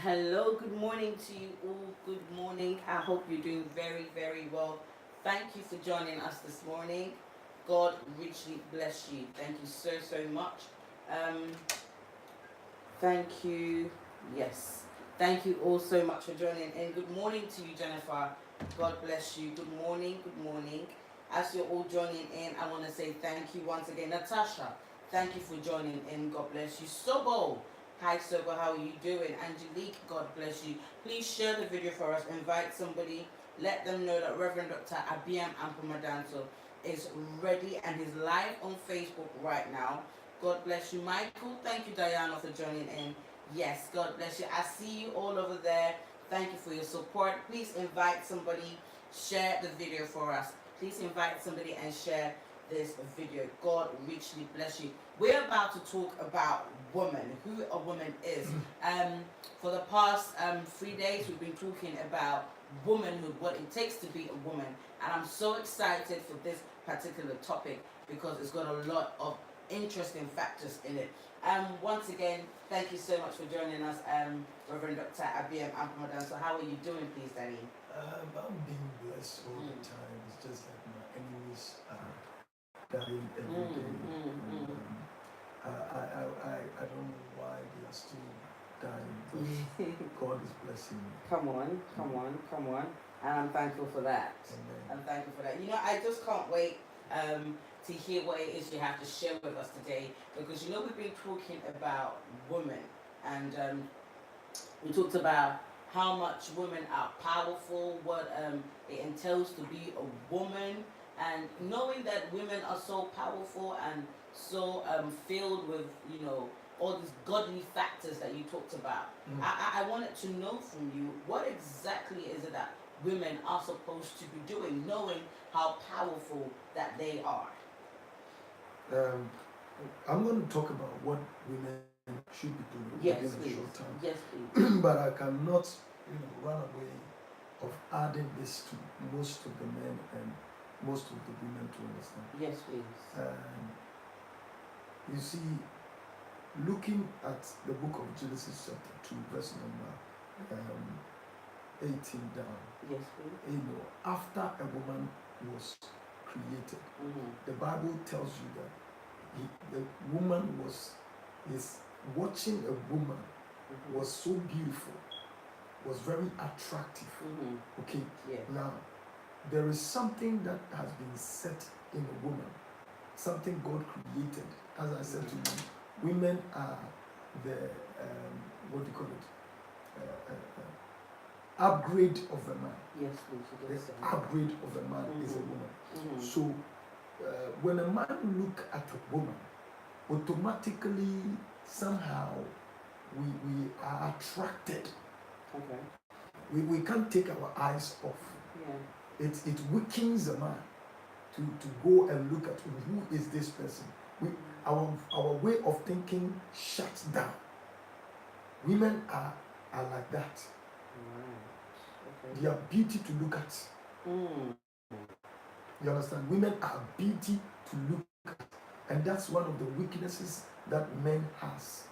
Hello, good morning to you all. Good morning. I hope you're doing very, very well. Thank you for joining us this morning. God richly bless you. Thank you so, so much. Um, thank you. Yes. Thank you all so much for joining in. Good morning to you, Jennifer. God bless you. Good morning. Good morning. As you're all joining in, I want to say thank you once again. Natasha, thank you for joining in. God bless you. Sobo, hi Sobo, how are you doing? Angelique, God bless you. Please share the video for us. Invite somebody. Let them know that Reverend Dr. Abbeam Ampumadanto is ready and is live on Facebook right now. God bless you, Michael. Thank you, Diana, for joining in. Yes, God bless you. I see you all over there. Thank you for your support. Please invite somebody, share the video for us. Please invite somebody and share this video. God richly bless you. We're about to talk about woman, who a woman is. For the past 3 days, we've been talking about womanhood, what it takes to be a woman. And I'm so excited for this particular topic because it's got a lot of interesting factors in it. Once again, thank you so much for joining us, Reverend Dr. Abbeam Ampumadan. So how are you doing, please, Danny? I'm being blessed all the time. It's just that my enemies are dying every day. And, I don't know why they are still dying, but God is blessing me. Come on, come on, come on. And I'm thankful for that. Amen. I'm thankful for that. You know, I just can't wait to hear what it is you have to share with us today because you know we've been talking about women and we talked about how much women are powerful, what it entails to be a woman, and knowing that women are so powerful and so filled with, you know, all these godly factors that you talked about. I wanted to know from you what exactly is it that women are supposed to be doing, knowing how powerful that they are. I'm going to talk about what women should be doing Yes, within a please. short time. Yes, please. But I cannot, run away of adding this to most of the men and most of the women to understand. Yes, please. You see, looking at the book of Genesis chapter 2, verse number 18 down, Yes, please. After a woman was created, the Bible tells you that the woman is watching a woman was so beautiful, was very attractive. Okay, Yes. now there is something that has been set in a woman, something God created. As I said to you, women are the what do you call it? Upgrade of a man. Yes, please. The upgrade of a man is a woman. So when a man look at a woman, automatically somehow we are attracted. Okay. We can't take our eyes off. Yeah. It weakens a man to go and look at who is this person. Our way of thinking shuts down. Women are like that. Right. Okay. They are beauty to look at. You understand? Women are beauty to look at. And that's one of the weaknesses that men has.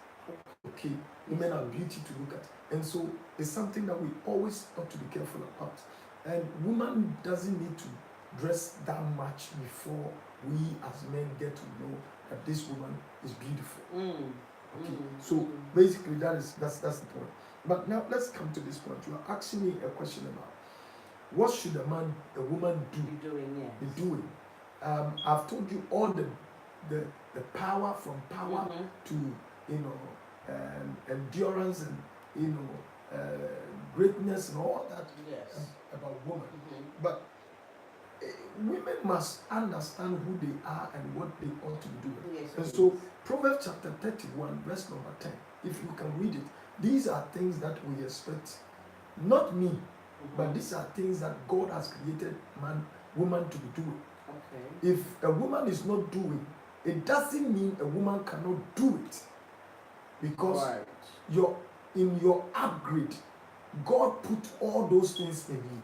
Okay? Women are beauty to look at. And so it's something that we always ought to be careful about. And woman doesn't need to dress that much before we as men get to know that this woman is beautiful. Okay. So basically that's the point. But now let's come to this point. You are asking me a question about what should a woman do? Be doing. I've told you all the power from power to endurance and greatness and all that about women. But women must understand who they are and what they ought to be doing. Yes, and so Proverbs chapter 31 verse number 10, if you can read it, these are things that we expect, not me, but these are things that God has created woman to be doing. Okay. If a woman is not doing, it doesn't mean a woman cannot do it. Because in your upgrade, God put all those things in you.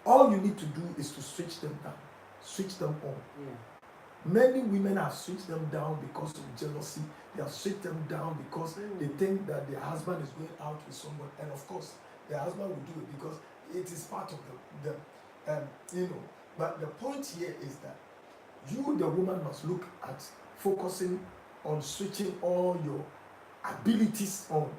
All you need to do is to switch them down, switch them on. Many women have switched them down because of jealousy. They have switched them down because they think that their husband is going out with someone, and of course, their husband will do it because it is part of the. But the point here is that you, the woman, must look at focusing on switching all your abilities on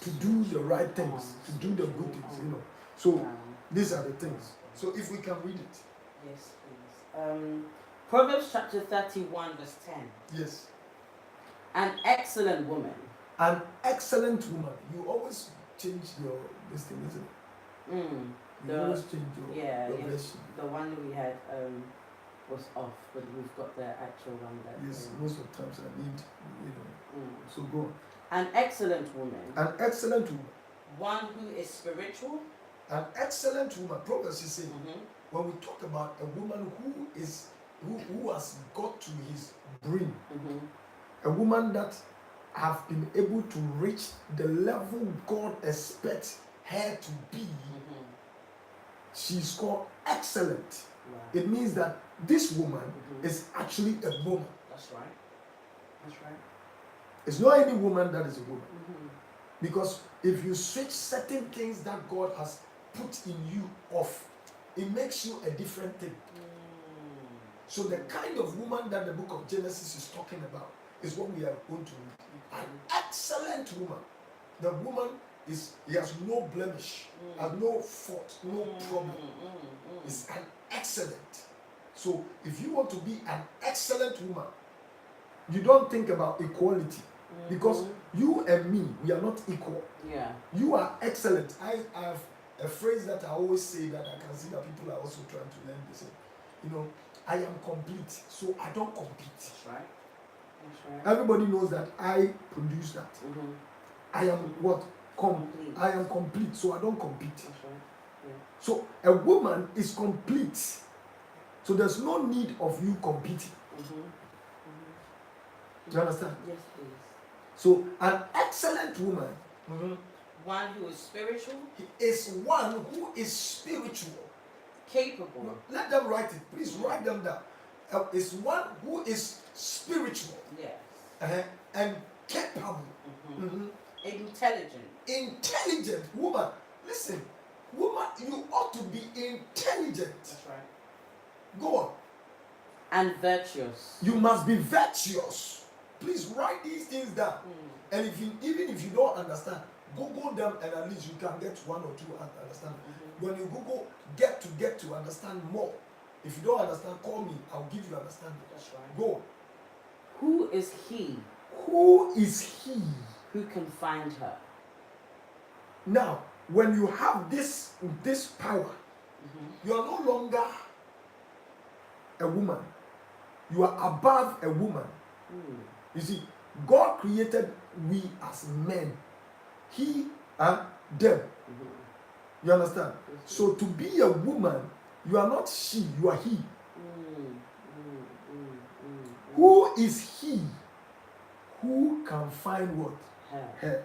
to do the right things, to do the good things. So these are the things. So if we can read it. Yes, please. Proverbs chapter 31, verse 10. Yes. An excellent woman. An excellent woman. You always change your this thing, isn't it? You always change your version. The one we had was off, but we've got the actual one that. Yes, most of the times I need, So go on. An excellent woman. An excellent woman. One who is spiritual. An excellent woman. Proverbs is saying, when we talk about a woman who has got to his brim, a woman that have been able to reach the level God expects her to be, she's called excellent. Wow. It means that this woman is actually a woman. That's right. That's right. It's not any woman that is a woman. Because if you switch certain things that God has put in you off, it makes you a different thing. So the kind of woman that the book of Genesis is talking about is what we are going to read. An excellent woman. The woman he has no blemish, has no fault, no problem. It's an excellent. So if you want to be an excellent woman, you don't think about equality. Because you and me, we are not equal. Yeah. You are excellent. I have a phrase that I always say that I can see that people are also trying to learn the same. I am complete, so I don't compete. That's right. That's right. Everybody knows that I produce that. I am what? Complete. I am complete, so I don't compete. That's right. Yeah. So a woman is complete. So there's no need of you competing. Do you understand? Yes, please. So an excellent woman, one who is spiritual, is one who is spiritual. Capable. No, let them write it. Please write them down. Is one who is spiritual. Yes. And capable. Intelligent. Intelligent woman. Listen, woman, you ought to be intelligent. That's right. Go on. And virtuous. You must be virtuous. Please write these things down. And even if you don't understand, Google them, and at least you can get one or two and understand. When you Google, get to understand more. If you don't understand, call me. I'll give you understanding. That's right. Go. Who is he? Who is he? Who can find her? Now, when you have this power, you are no longer a woman. You are above a woman. You see, God created we as men. He and them. You understand? So to be a woman, you are not she, you are he. Who is he? Who can find what? Her.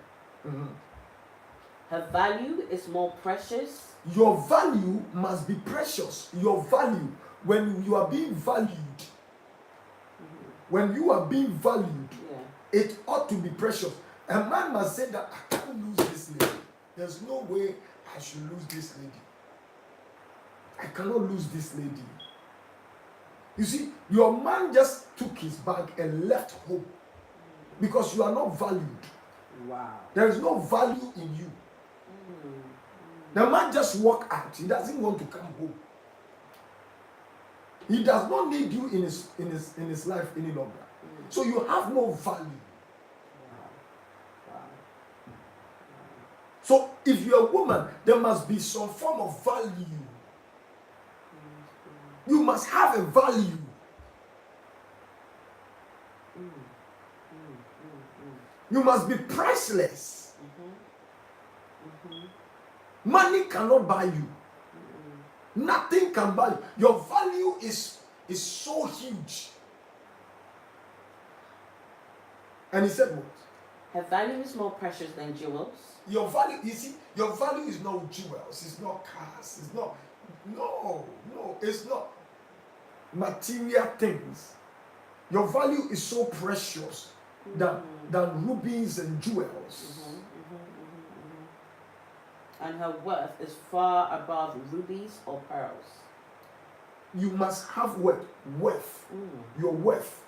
Her value is more precious. Your value must be precious. Your value, when you are being valued, when you are being valued, it ought to be precious. A man must say that I can't lose this lady. There's no way I should lose this lady. I cannot lose this lady. You see, your man just took his bag and left home because you are not valued. Wow. There is no value in you. The man just walked out. He doesn't want to come home. He does not need you in his life any longer. So you have no value. So if you're a woman, there must be some form of value. You must have a value. You must be priceless. Money cannot buy you. Nothing can buy you. Your value is so huge. And he said what? Her value is more precious than jewels. Your value, you see, your value is not jewels, it's not cars, it's not, no, it's not material things. Your value is so precious than rubies and jewels. And her worth is far above rubies or pearls. You must have what? Worth. Your worth.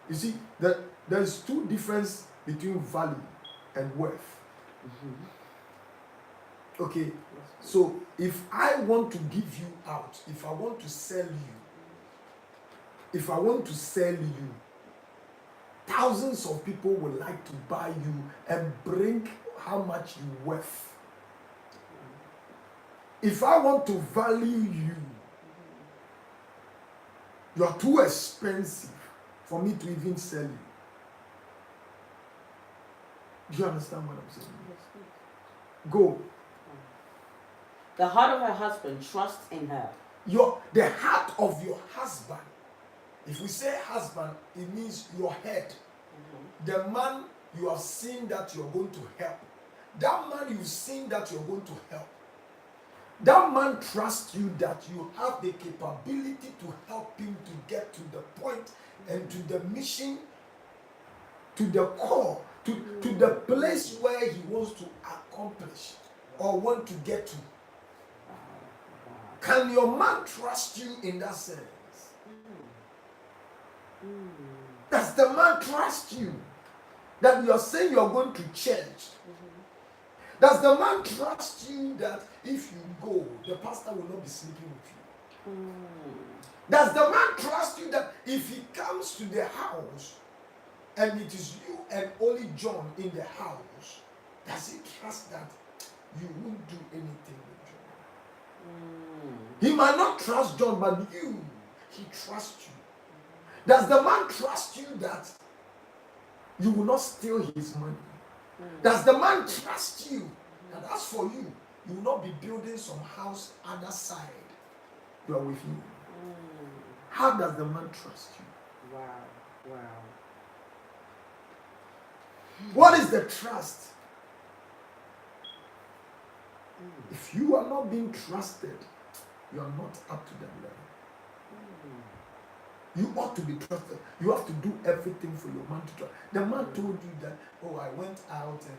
You see, there's two difference between value and worth. Okay, so if I want to give you out, if I want to sell you, thousands of people would like to buy you and bring how much you worth. If I want to value you, you are too expensive for me to even sell you. Do you understand what I'm saying? Yes, Go. The heart of her husband trusts in her. The heart of your husband. If we say husband, it means your head. The man you have seen that you're going to help. That man you've seen that you're going to help. That man trusts you that you have the capability to help him to get to the point and to the mission, to the core, to the place where he wants to accomplish or want to get to. Can your man trust you in that sense? Does the man trust you that you are saying you are going to church? Does the man trust you that if you go, the pastor will not be sleeping with you? Does the man trust you that if he comes to the house and it is you and only John in the house, does he trust that you won't do anything with John? He might not trust John, but you, he trusts you. Does the man trust you that you will not steal his money? Does the man trust you that as for you, you will not be building some house other side? You are with me. How does the man trust you? Wow. What is the trust? If you are not being trusted, you are not up to that level. You ought to be trusted. You have to do everything for your man to trust. The man told you that, oh, I went out and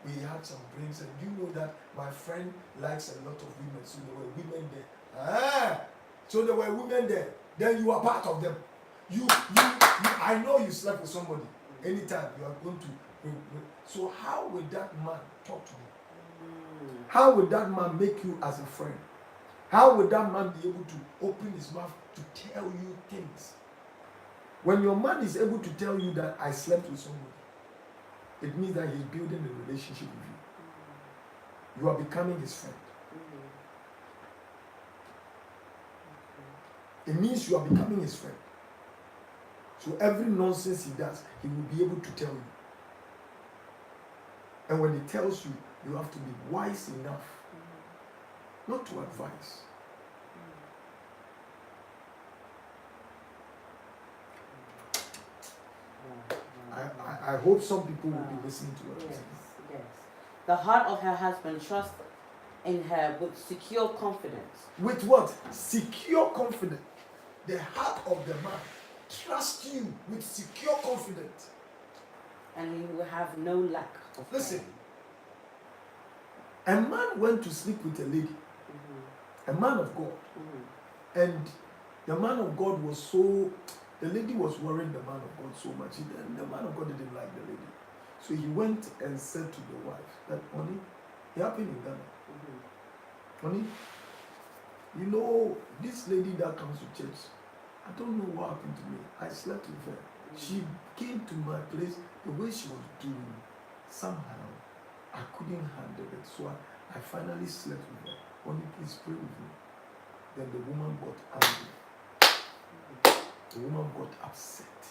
we had some drinks, and you know that my friend likes a lot of women, so there were women there. So there were women there. Then you are part of them. I know you slept with somebody. Anytime you are going to. So how will that man talk to you? How will that man make you as a friend? How will that man be able to open his mouth to tell you things? When your man is able to tell you that I slept with somebody, it means that he's building a relationship with you. You are becoming his friend. It means you are becoming his friend. So every nonsense he does, he will be able to tell you. And when he tells you, you have to be wise enough not to advise. I hope some people will be listening to what I'm saying. Yes. The heart of her husband trusts in her with secure confidence. With what? Secure confidence. The heart of the man trusts you with secure confidence. And he will have no lack of Listen. A man went to sleep with a lady. A man of God. And the man of God was so, the lady was worrying the man of God so much. And the man of God didn't like the lady. So he went and said to the wife that, honey, it happened in Ghana. Honey, you know, this lady that comes to church, I don't know what happened to me. I slept with her. She came to my place, the way she was doing, somehow, I couldn't handle it. So I finally slept with her. Honey, please pray with me. Then the woman got angry. The woman got upset.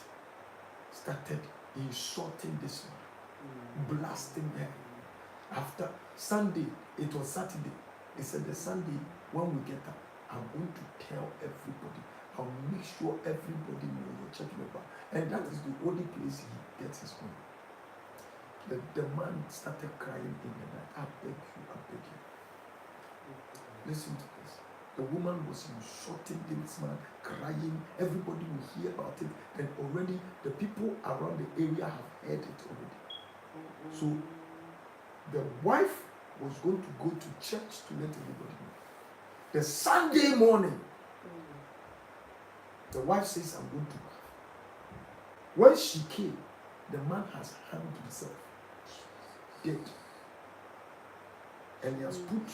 Started insulting this man. Blasting her. After Sunday, it was Saturday. They said the Sunday, when we get up, I'm going to tell everybody. I'll make sure everybody knows your church member. And that is the only place he gets his money. The man started crying in the night. I beg you. Listen to this. The woman was insulting this man, crying. Everybody will hear about it, and already the people around the area have heard it already. So the wife was going to go to church to let everybody know. The Sunday morning, the wife says, I'm going to bath. When she came, the man has hanged himself, dead. And he has put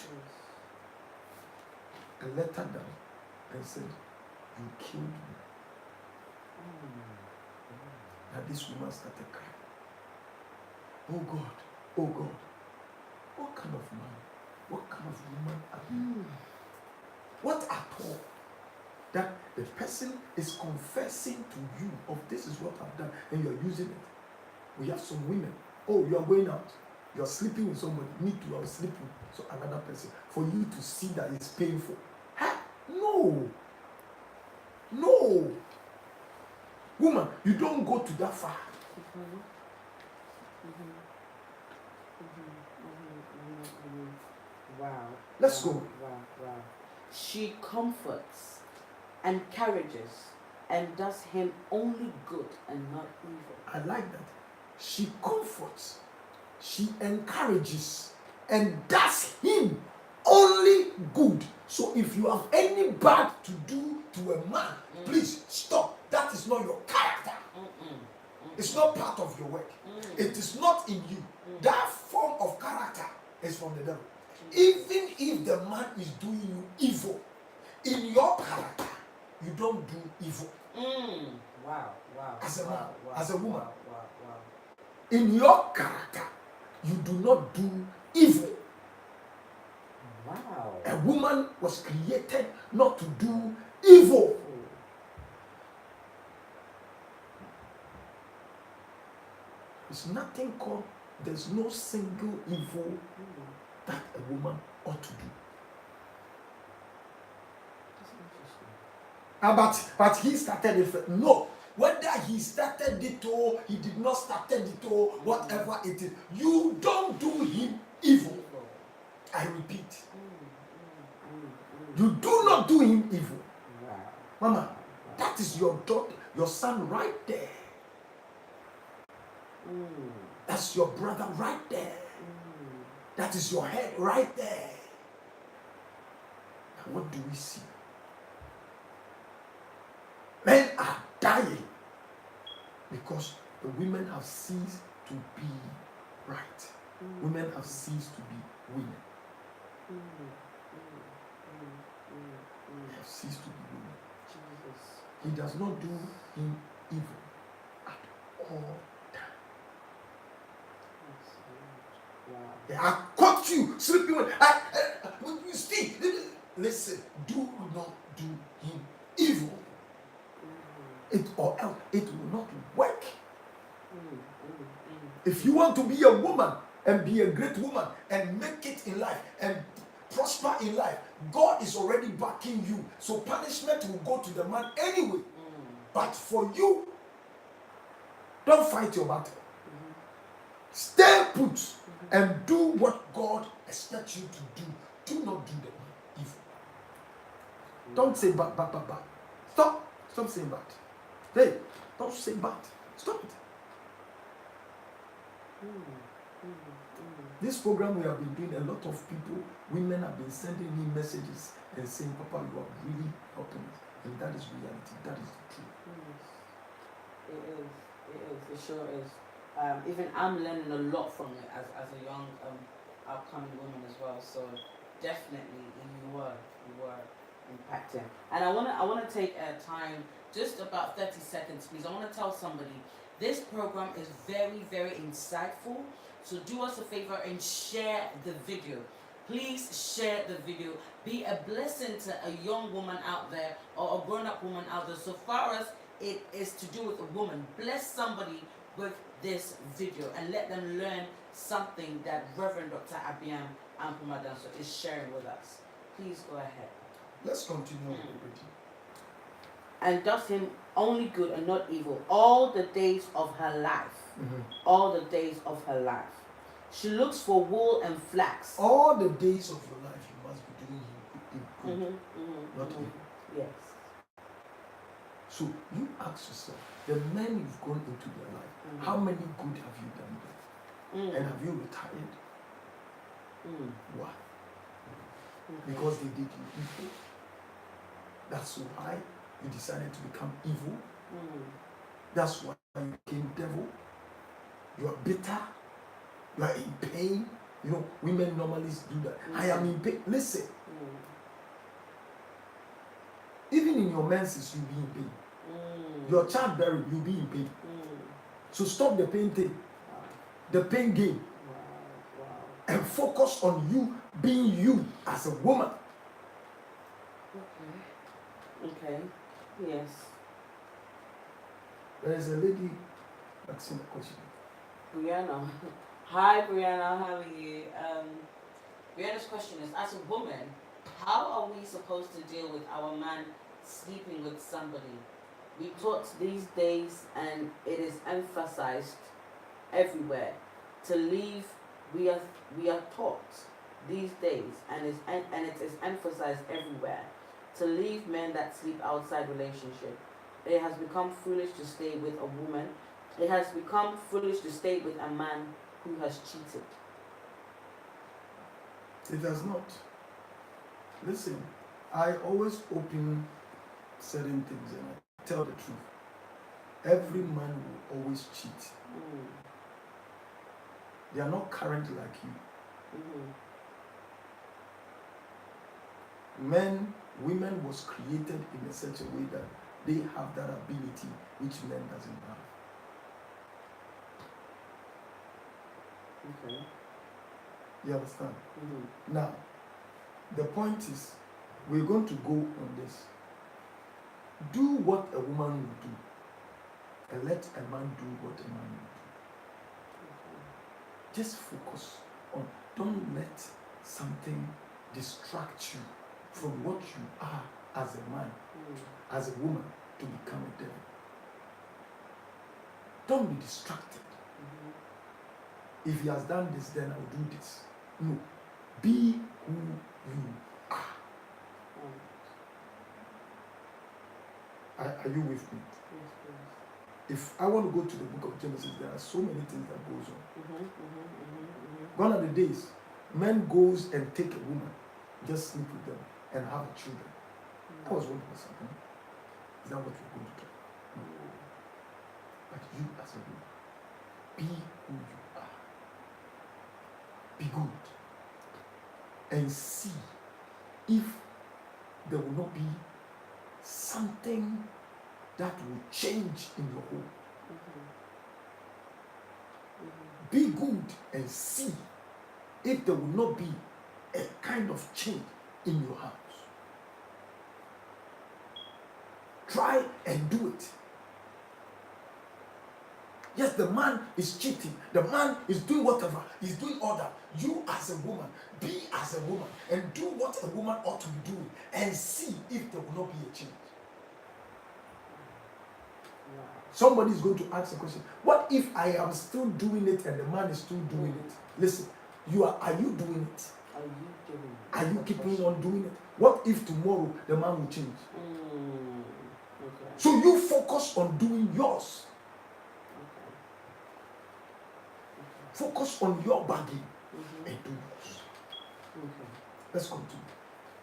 a letter down and said, you killed me. And this woman started crying. Oh God, oh God, what kind of man, what kind of woman are you? What at all? That the person is confessing to you of this is what I've done, and you're using it. We have some women. Oh, you are going out. You are sleeping with somebody. Me too, I was sleeping. So another person. For you to see that it's painful. Huh? No. No. Woman, you don't go to that far. Wow. Let's go. Wow. She comforts, encourages, and does him only good and not evil. I like that. She comforts, she encourages, and does him only good. So if you have any bad to do to a man, please stop. That is not your character. It's not part of your work. It is not in you. That form of character is from the devil. Even if the man is doing you evil, in your character, you don't do evil. Wow. As a man, as a woman. Wow. In your character, you do not do evil. Wow. A woman was created not to do evil. There's nothing called, there's no single evil that a woman ought to do. But he started it. No. Whether he started it or he did not start it or whatever it is, you don't do him evil. I repeat. You do not do him evil. Mama, that is your daughter, your son right there. That's your brother right there. That is your head right there. And what do we see? Men are dying because the women have ceased to be right. Women have ceased to be women. They have ceased to be women. He does not do him evil at all times. I caught you sleeping with. You see, listen, do not do him evil. It or else it will not work. If you want to be a woman and be a great woman and make it in life and prosper in life, God is already backing you. So punishment will go to the man anyway. But for you, don't fight your battle. Stay put and do what God expects you to do. Do not do the man evil. Don't say but. Stop saying but. Hey, don't say but. Stop it. This program we have been doing, a lot of people, women have been sending me messages and saying, Papa, you are really helping us. And that is reality. That is the truth. It is. It sure is. Even I'm learning a lot from it as a young upcoming woman as well. So definitely you were impacting. And I wanna take time, just about 30 seconds, please. I want to tell somebody this program is very, very insightful. So do us a favor and share the video. Please share the video. Be a blessing to a young woman out there or a grown-up woman out there. So far as it is to do with a woman, bless somebody with this video and let them learn something that Reverend Dr. Abbeam Ampumadanso is sharing with us. Please go ahead. Let's continue. And does him only good and not evil all the days of her life. All the days of her life. She looks for wool and flax. All the days of your life, you must be doing him good, not mhm. evil. Yes. So you ask yourself, the men you've gone into their life, how many good have you done them? And have you retired? Why? Because they did you evil. That's why you decided to become evil. That's why you became devil. You are bitter. You are in pain. You know, women normally do that. I am in pain. Listen. Even in your menses, you'll be in pain. Your childbearing, you'll be in pain. So stop the pain thing. The pain game. And focus on you being you as a woman. Okay. Yes. There is a lady asking a question. Brianna. Hi, Brianna. How are you? Brianna's question is: as a woman, how are we supposed to deal with our man sleeping with somebody? We taught these days, and it is emphasized everywhere. To leave, we are taught these days, and it is emphasized everywhere. To leave men that sleep outside relationship. It has become foolish to stay with a woman. It has become foolish to stay with a man who has cheated. It has not. Listen, I always open certain things and I tell the truth. Every man will always cheat. They are not current like you. Women was created in a such a way that they have that ability which men doesn't have. Okay. You understand? Now, the point is, we're going to go on this. Do what a woman will do, and let a man do what a man will do. Just focus on, don't let something distract you from what you are as a man, as a woman, to become a devil. Don't be distracted. If he has done this, then I'll do this. No. Be who you are. Are you with me? Yes, please. If I want to go to the book of Genesis, there are so many things that goes on. Gone are the days, men goes and take a woman, just sleep with them and have children. That was what was happening. Is that what we're going to do? No. But you as a woman, be who you are. Be good. And see if there will not be something that will change in your home. Be good and see if there will not be a kind of change in your house. Try and do it. Yes, the man is cheating. The man is doing whatever. He's doing all that. You as a woman, be as a woman and do what a woman ought to be doing and see if there will not be a change. Somebody is going to ask a question. What if I am still doing it and the man is still doing it? Listen, are you doing it? Are you doing it? Are you keeping on doing it? What if tomorrow the man will change? Okay. So you focus on doing yours. Focus on your bargain and do yours. Let's continue.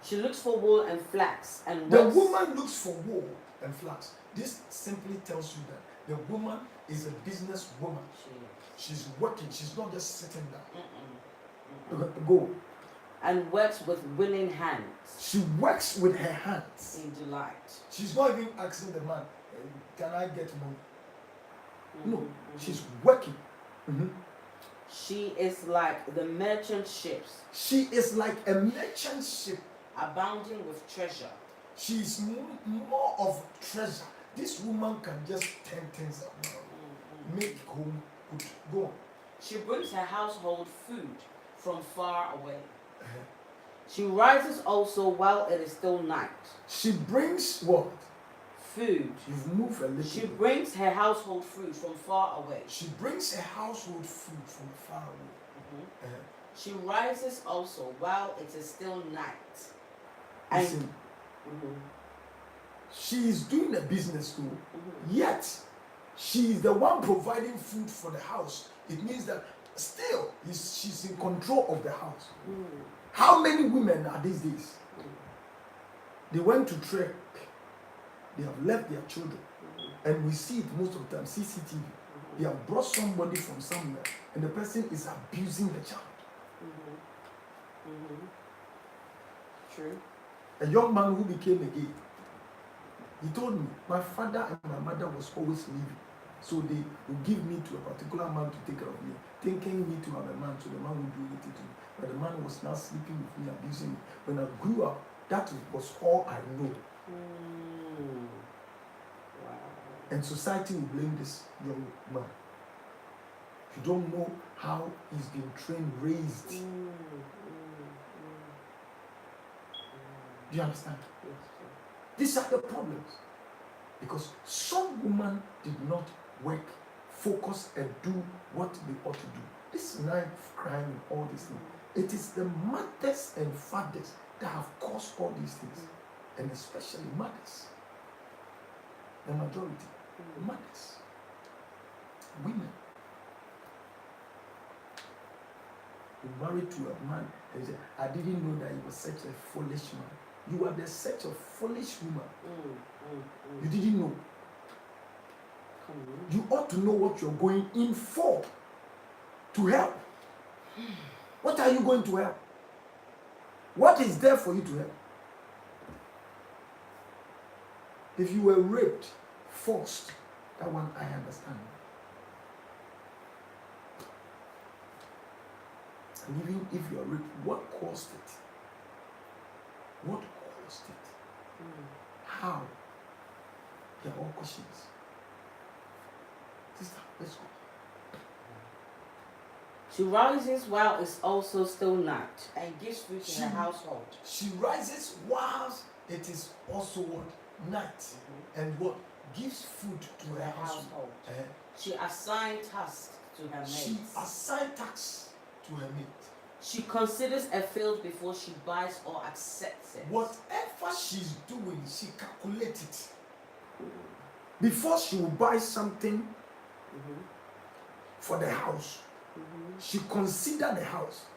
She looks for wool and flax and the woman looks for wool and flax. This simply tells you that the woman is a business woman. She's working. She's not just sitting down. Go. And works with willing hands. She works with her hands. In delight. She's not even asking the man, can I get money? No, she's working. She is like the merchant ships. She is like a merchant ship. Abounding with treasure. She's more of treasure. This woman can just turn things around. Make home good. Go on. She brings her household food from far away. She rises also while it is still night. She brings what? Food. You've moved a little. She brings her household food from far away. She brings her household food from far away. She rises also while it is still night. Listen, she is doing a business too, yet she is the one providing food for the house. It means that still she's in control of the house. How many women are these days? They went to trek, they have left their children, and we see it most of the time, CCTV. They have brought somebody from somewhere, and the person is abusing the child. True. A young man who became a gay, he told me, my father and my mother was always leaving. So they would give me to a particular man to take care of me, thinking me to have a man, so the man would do anything to me. But the man was now sleeping with me, abusing me. When I grew up, that was all I know. Wow. And society will blame this young man. You don't know how he's been trained, raised. Do you understand? Yes, These are the problems. Because some women did not work, focus, and do what they ought to do. This knife crime and all these things. It is the mothers and fathers that have caused all these things. And especially mothers. The majority. Mothers. Women. You married to a man and say, I didn't know that he was such a foolish man. You are such a foolish woman. You didn't know. You ought to know what you're going in for. To help. What are you going to help? What is there for you to help? If you were raped, forced, that one I understand. And even if you are raped, what caused it? What caused it? How? They are all questions. Sister, let's go. She rises while it's also still night and gives food to her household. She rises whilst it is also what? Night. And what? Gives food to her household. She assigned tasks to her mates. She assigned tasks to her mate. She considers a field before she buys or accepts it. Whatever she's doing, she calculates it. Before she will buy something for the house, she considers the house.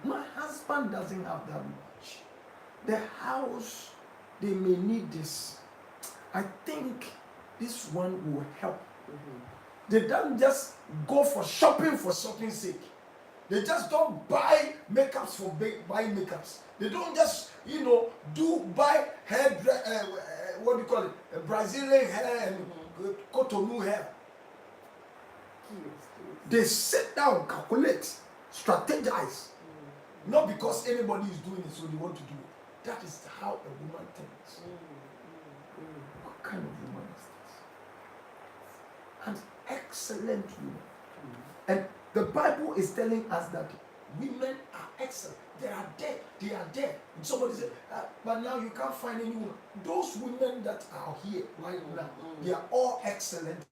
My husband doesn't have that much. The house, they may need this. I think this one will help. They don't just go for shopping's sake. They just don't buy makeups for buying makeups. They don't just, buy hair, what do you call it? Brazilian hair and Cotonou hair. They sit down, calculate, strategize. Not because anybody is doing it, so they want to do it. That is how a woman thinks. What kind of woman is this? An excellent woman. And the Bible is telling us that women are excellent. They are there. And somebody said, but now you can't find any woman. Those women that are here right now, they are all excellent.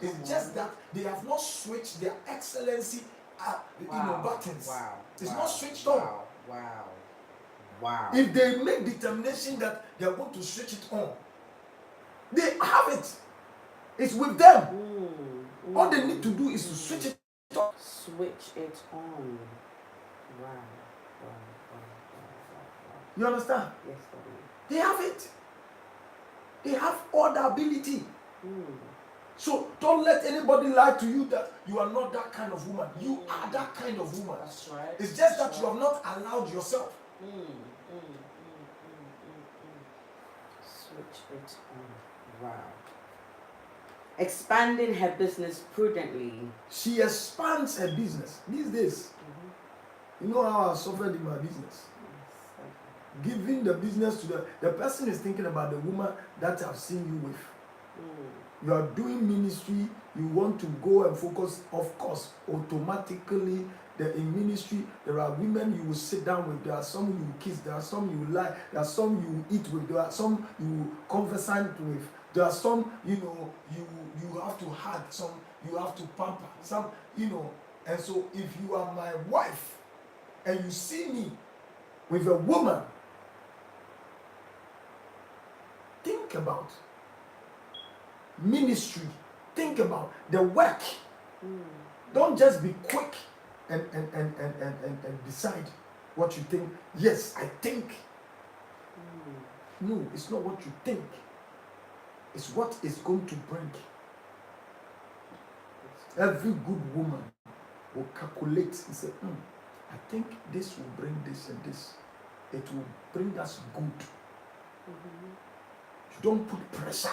It's just that they have not switched their excellency buttons. It's not switched on. Wow. If they make determination that they are going to switch it on, they have it. It's with them. All they need to do is to switch it on. Switch it on. Wow. You understand? Yes, they have it. They have all the ability. So don't let anybody lie to you that you are not that kind of woman. You are that kind of woman. That's right. It's just that you have not allowed yourself. Switch it on. Wow. Expanding her business prudently. She expands her business. These days, you know how I suffered in my business. Giving the business to the person is thinking about the woman that I've seen you with. You are doing ministry, you want to go and focus, of course, automatically. In ministry, there are women you will sit down with, there are some you will kiss, there are some you will lie, there are some you will eat with, there are some you will conversant with, there are some, you have to hug, some you have to pamper, some, and so if you are my wife and you see me with a woman think about ministry. Think about the work. Don't just be quick and decide what you think. Yes, I think. No, it's not what you think. It's what it's going to bring. Every good woman will calculate and say, I think this will bring this and this. It will bring us good. You don't put pressure.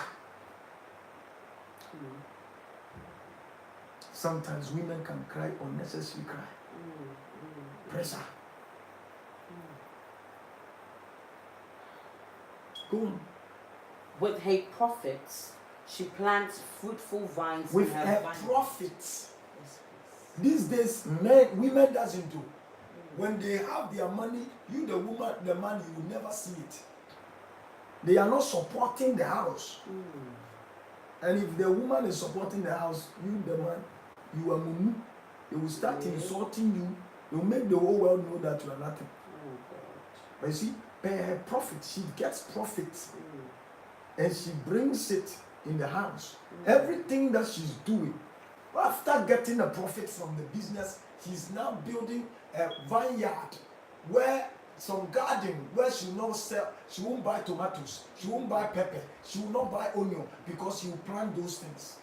Sometimes women can cry unnecessary cry. Pressure. Go on. With her profits, she plants fruitful vines With in her vine. profits. Yes, These days, women doesn't do. When they have their money, you the woman, the man, you will never see it. They are not supporting the house. And if the woman is supporting the house, you the man, you are mumu. They will start insulting you. They will make the whole world know that you are nothing. But you see, by her profit, she gets profit. And she brings it in the house. Everything that she's doing, after getting a profit from the business, she's now building a vineyard where some garden where she will not sell, she won't buy tomatoes, she won't buy pepper, she will not buy onion because she will plant those things.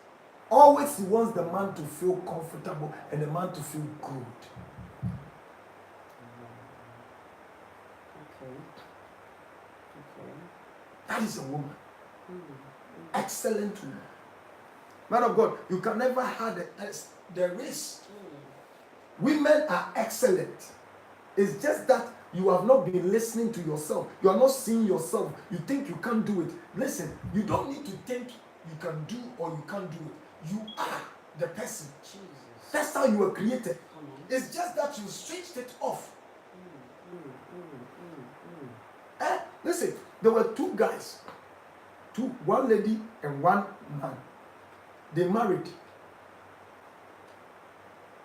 Always she wants the man to feel comfortable and the man to feel good. That is a woman. Excellent woman. Man of God, you can never have the race. Women are excellent. It's just that you have not been listening to yourself. You are not seeing yourself. You think you can't do it. Listen, you don't need to think you can do or you can't do it. You are the person. Jesus. That's how you were created. It's just that you switched it off. Listen, there were two guys. One lady and one man. They married.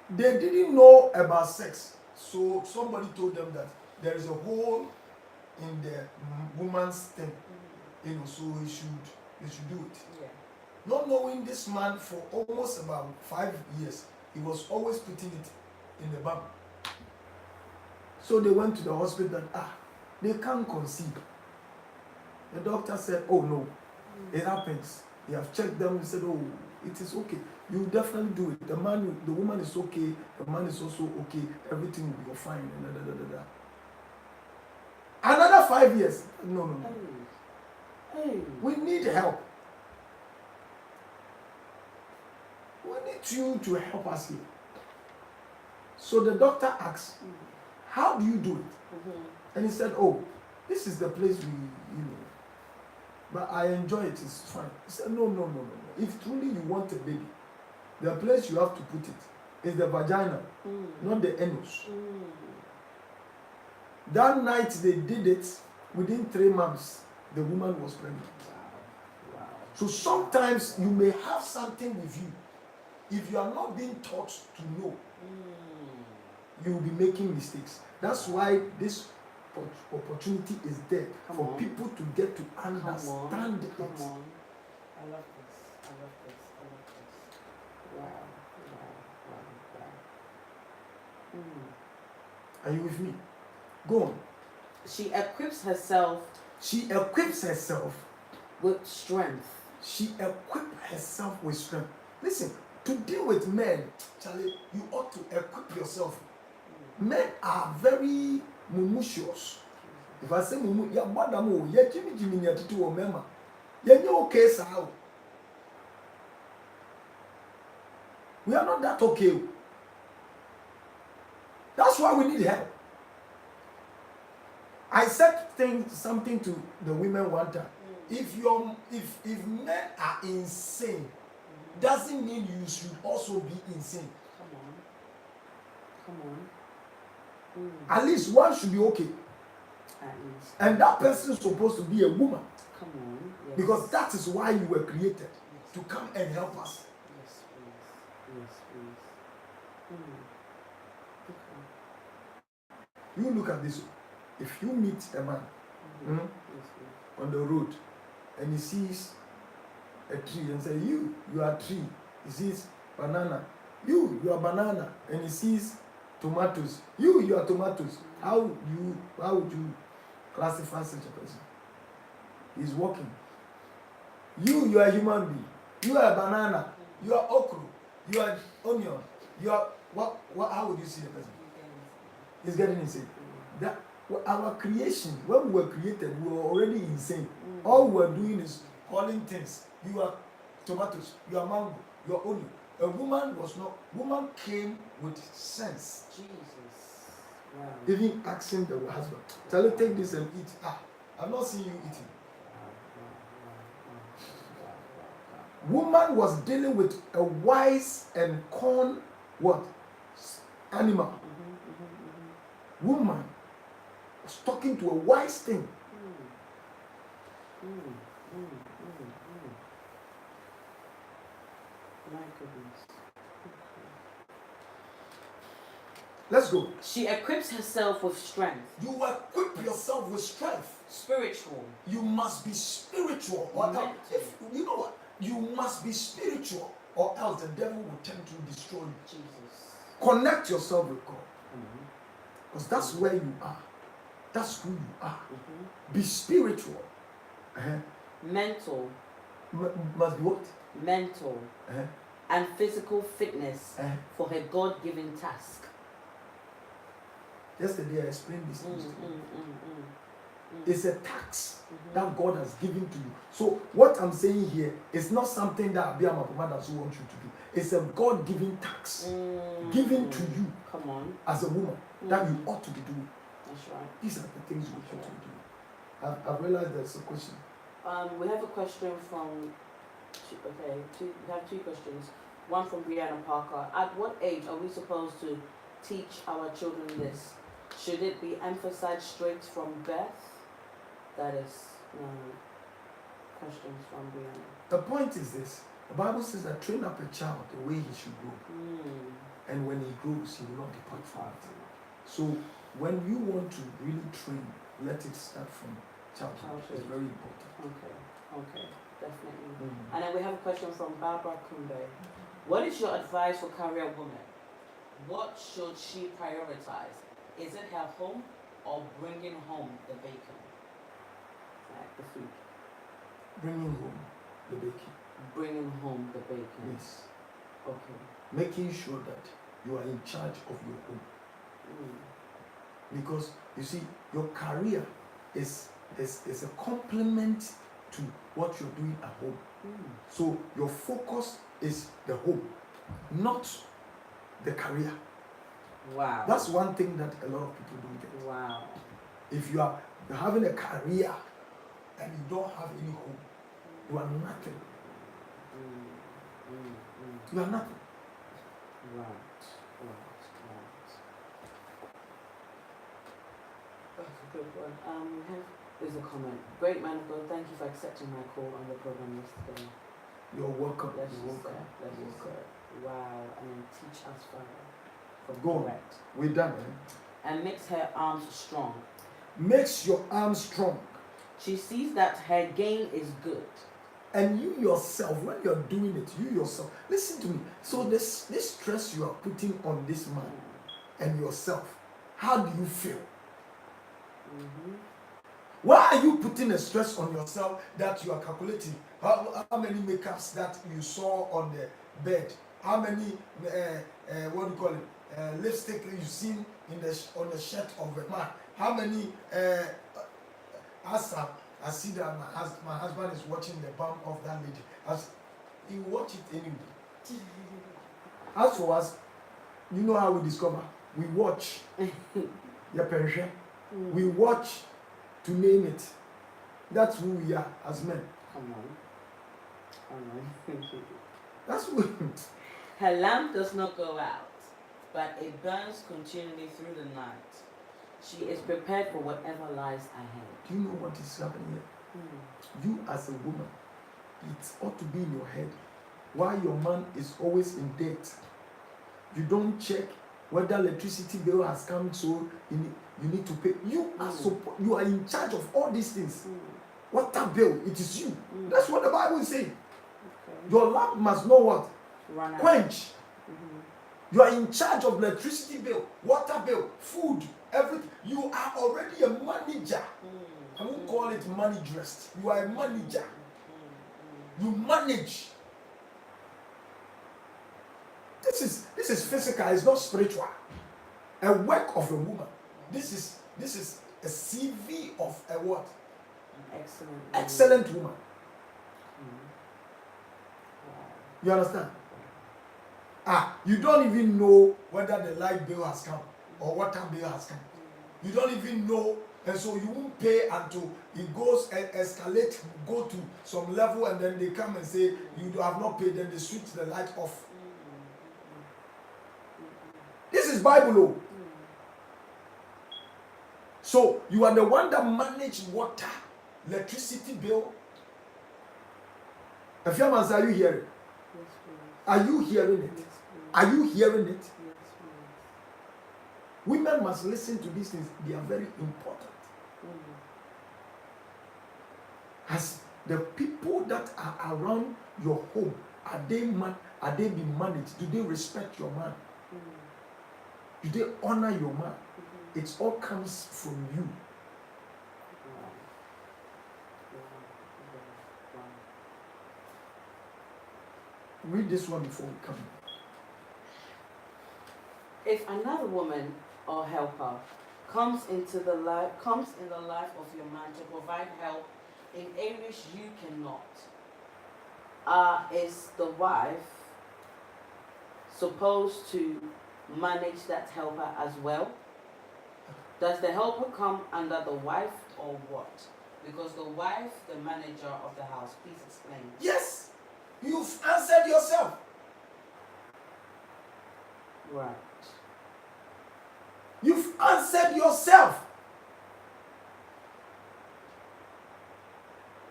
They didn't know about sex. So somebody told them that there is a hole in the woman's thing. So he should do it. Yeah. Not knowing this man for almost about 5 years, he was always putting it in the bum. So they went to the hospital. They can't conceive. The doctor said, oh no, it happens. They have checked them and said, oh, it is okay. You definitely do it. The woman is okay. The man is also okay. Everything will be fine. Another 5 years. No. We need help. We need you to help us here. So the doctor asked, how do you do it? And he said, oh, this is the place but I enjoy it, it's fine. He said, no. If truly you want a baby, the place you have to put it is the vagina, not the anus. That night they did it, within 3 months, the woman was pregnant. Wow. So sometimes you may have something with you. If you are not being taught to know, you will be making mistakes. That's why this opportunity is there for people to get to understand it. Come on. I love this. Wow. Are you with me? Go on. She equips herself with strength. She equips herself with strength. Listen, to deal with men, Charlie, you ought to equip yourself. Men are very mumucious. If I say mumu, ya badamo, ya Jimmy nyatutu o mema. Ya nyo okay sao. We are not that okay. That's why we need help. I said something to the women one time. If men are insane, doesn't mean you should also be insane. Come on. At least one should be okay. At least. And that person is supposed to be a woman. Come on. Yes. Because that is why you were created. To come and help us. Yes, please. You look at this. If you meet a man on the road and he sees a tree and say, you are tree. He sees banana. You are banana. And he sees tomatoes. You are tomatoes. How would you classify such a person? He's walking. You are a human being. You are a banana. You are okra. You are onion. You are what how would you see a person? He's getting insane. That our creation, when we were created, we were already insane. All we were doing is calling things. You are tomatoes, you are mango, you are onion. A woman was not. Woman came with sense. Jesus. Wow. Even asking the husband, "Tell her take this and eat." I'm not seeing you eating. Woman was dealing with a wise and corn what? Animal. Woman was talking to a wise thing. My goodness. Let's go. She equips herself with strength. You equip yourself with strength. Spiritual. You must be spiritual, or else, if you know what, you must be spiritual, or else the devil will tend to destroy you. Jesus. Connect yourself with God, because that's where you are. That's who you are. Be spiritual. Mental. Must be what? Mental. And physical fitness for her God-given task. Yesterday I explained this. It's a tax that God has given to you. So what I'm saying here is not something that Abbeam wants you to do. It's a God-given tax given to you. Come on. As a woman that you ought to be doing. That's right. These are the things you ought to be doing. I've realized there's a question. We have a question from. We have two questions. One from Brianna Parker. At what age are we supposed to teach our children this? Should it be emphasized straight from birth? That is questions from Brianna. The point is this. The Bible says that train up a child the way he should grow. And when he grows, he will not depart from it. So when you want to really train, let it start from childhood. It's very important. Okay, definitely. And then we have a question from Barbara Kumbe. What is your advice for career women? What should she prioritize? Is it her home or bringing home the bacon? Like the food. Bringing home the bacon. Bringing home the bacon. Yes. Okay. Making sure that you are in charge of your home. Because you see, your career is a complement to what you're doing at home. So your focus is the home, not the career. Wow. That's one thing that a lot of people don't get. Wow. If you're having a career and you don't have any home, you are nothing. You are nothing. Right. That's a good one. There's a comment. Great man of God, thank you for accepting my call on the program yesterday. You're welcome. Bless You're you, welcome. sir. Bless you, sir. Wow. And then teach us further. Go on. Correct. We're done. And makes her arms strong. Makes your arms strong. She sees that her gain is good. And you yourself, when you're doing it, you yourself, listen to me. So this stress you are putting on this man and yourself, how do you feel? Why are you putting a stress on yourself that you are calculating? How many makeups that you saw on the bed? How many what do you call it? Lipstick you've seen on the shirt of a man? How many I see that my husband is watching the bum of that lady. As he watch it anyway. As for us, you know how we discover? We watch. We watch to name it. That's who we are as men. Come on. That's who. Her lamp does not go out, but it burns continually through the night. She is prepared for whatever lies ahead. Do you know what is happening here? You as a woman, it ought to be in your head why your man is always in debt. You don't check whether electricity bill has come, so you need to pay. You are in charge of all these things. water bill, it is you. That's what the Bible is saying. Okay. Your lamp must know what? Run out. Quench. You are in charge of electricity bill, water bill, food, everything. You are already a manager. I won't call it manageress. You are a manager. You manage. This is physical, it's not spiritual. A work of a woman. This is a CV of a what? Excellent woman. You understand? You don't even know whether the light bill has come or water bill has come. You don't even know, and so you won't pay until it goes and escalate, go to some level, and then they come and say you have not paid, then they switch the light off. This is Bible law. So you are the one that manages water, electricity bill. Afiamas, are you hearing? Yes, Are you hearing it? yes, Are you hearing it? yes, Women must listen to these things. They are very important. As the people that are around your home, are they being managed? Do they respect your man? Do they honor your man? It all comes from you. Read this one before we come. If another woman or helper comes in the life of your man to provide help in areas you cannot, is the wife supposed to manage that helper as well? Does the helper come under the wife or what? Because the wife, the manager of the house. Please explain. Yes, you've answered yourself. Right. You've answered yourself.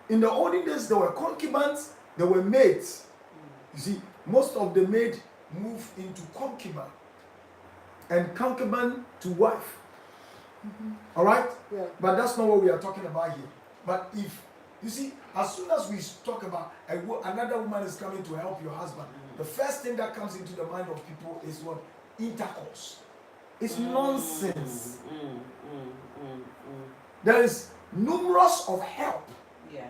In the olden days, there were concubines, there were maids. You see, most of the maid moved into concubine and concubine to wife. All right? Yeah. But that's not what we are talking about here. But if, you see, as soon as we talk about another woman is coming to help your husband, the first thing that comes into the mind of people is what? Intercourse. It's nonsense. There is numerous of help. Yeah.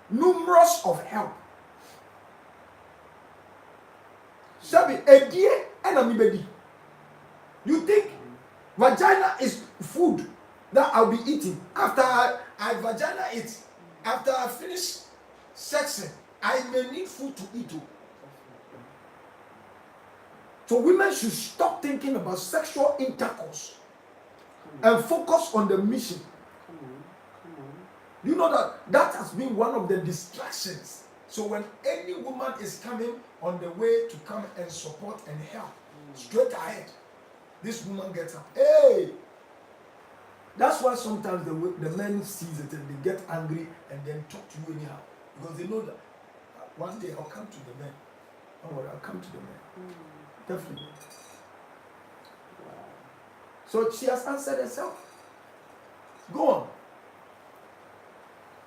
Numerous of help. Shabi, a dear enemy. You think vagina is food that I'll be eating after I vagina it? After I finish sexing, I may need food to eat too. So women should stop thinking about sexual intercourse and focus on the mission. You know that has been one of the distractions. So when any woman is coming on the way to come and support and help, straight ahead, this woman gets up. Hey! That's why sometimes the men sees it and they get angry and then talk to you anyhow. Because they know that one day I'll come to the men. Don't worry, I'll come to the men. Definitely. So she has answered herself. Go on.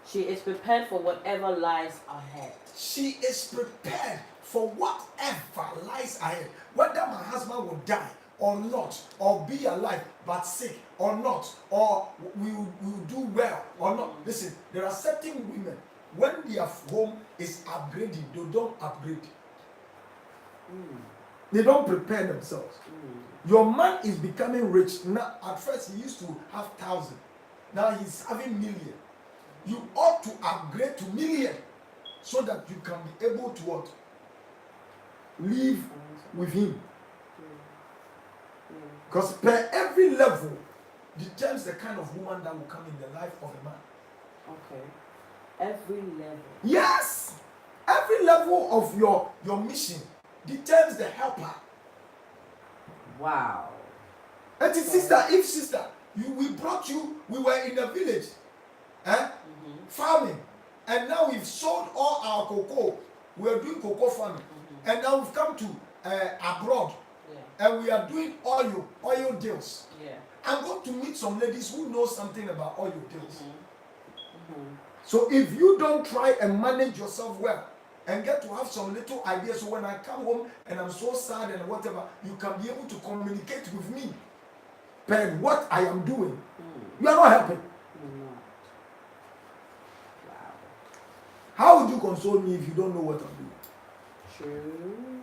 She is prepared for whatever lies ahead. She is prepared for whatever lies ahead. Whether my husband will die or not, or be alive but sick or not, or we will do well or not. Listen, there are certain women, when their home is upgrading, they don't upgrade. They don't prepare themselves. Your man is becoming rich. Now, at first he used to have 1,000. Now he's having million. You ought to upgrade to million so that you can be able to what? Live with him. Because per every level determines the kind of woman that will come in the life of a man. Okay. Every level. Yes! Every level of your mission determines the helper. Wow. And sister, we brought you, we were in a village, farming, and now we've sold all our cocoa. We are doing cocoa farming, and now we've come to abroad, and we are doing oil deals. Yeah. I'm going to meet some ladies who know something about oil deals. So if you don't try and manage yourself well and get to have some little ideas, so when I come home and I'm so sad and whatever, you can be able to communicate with me per what I am doing. You are not helping. Wow. How would you console me if you don't know what I'm doing? True.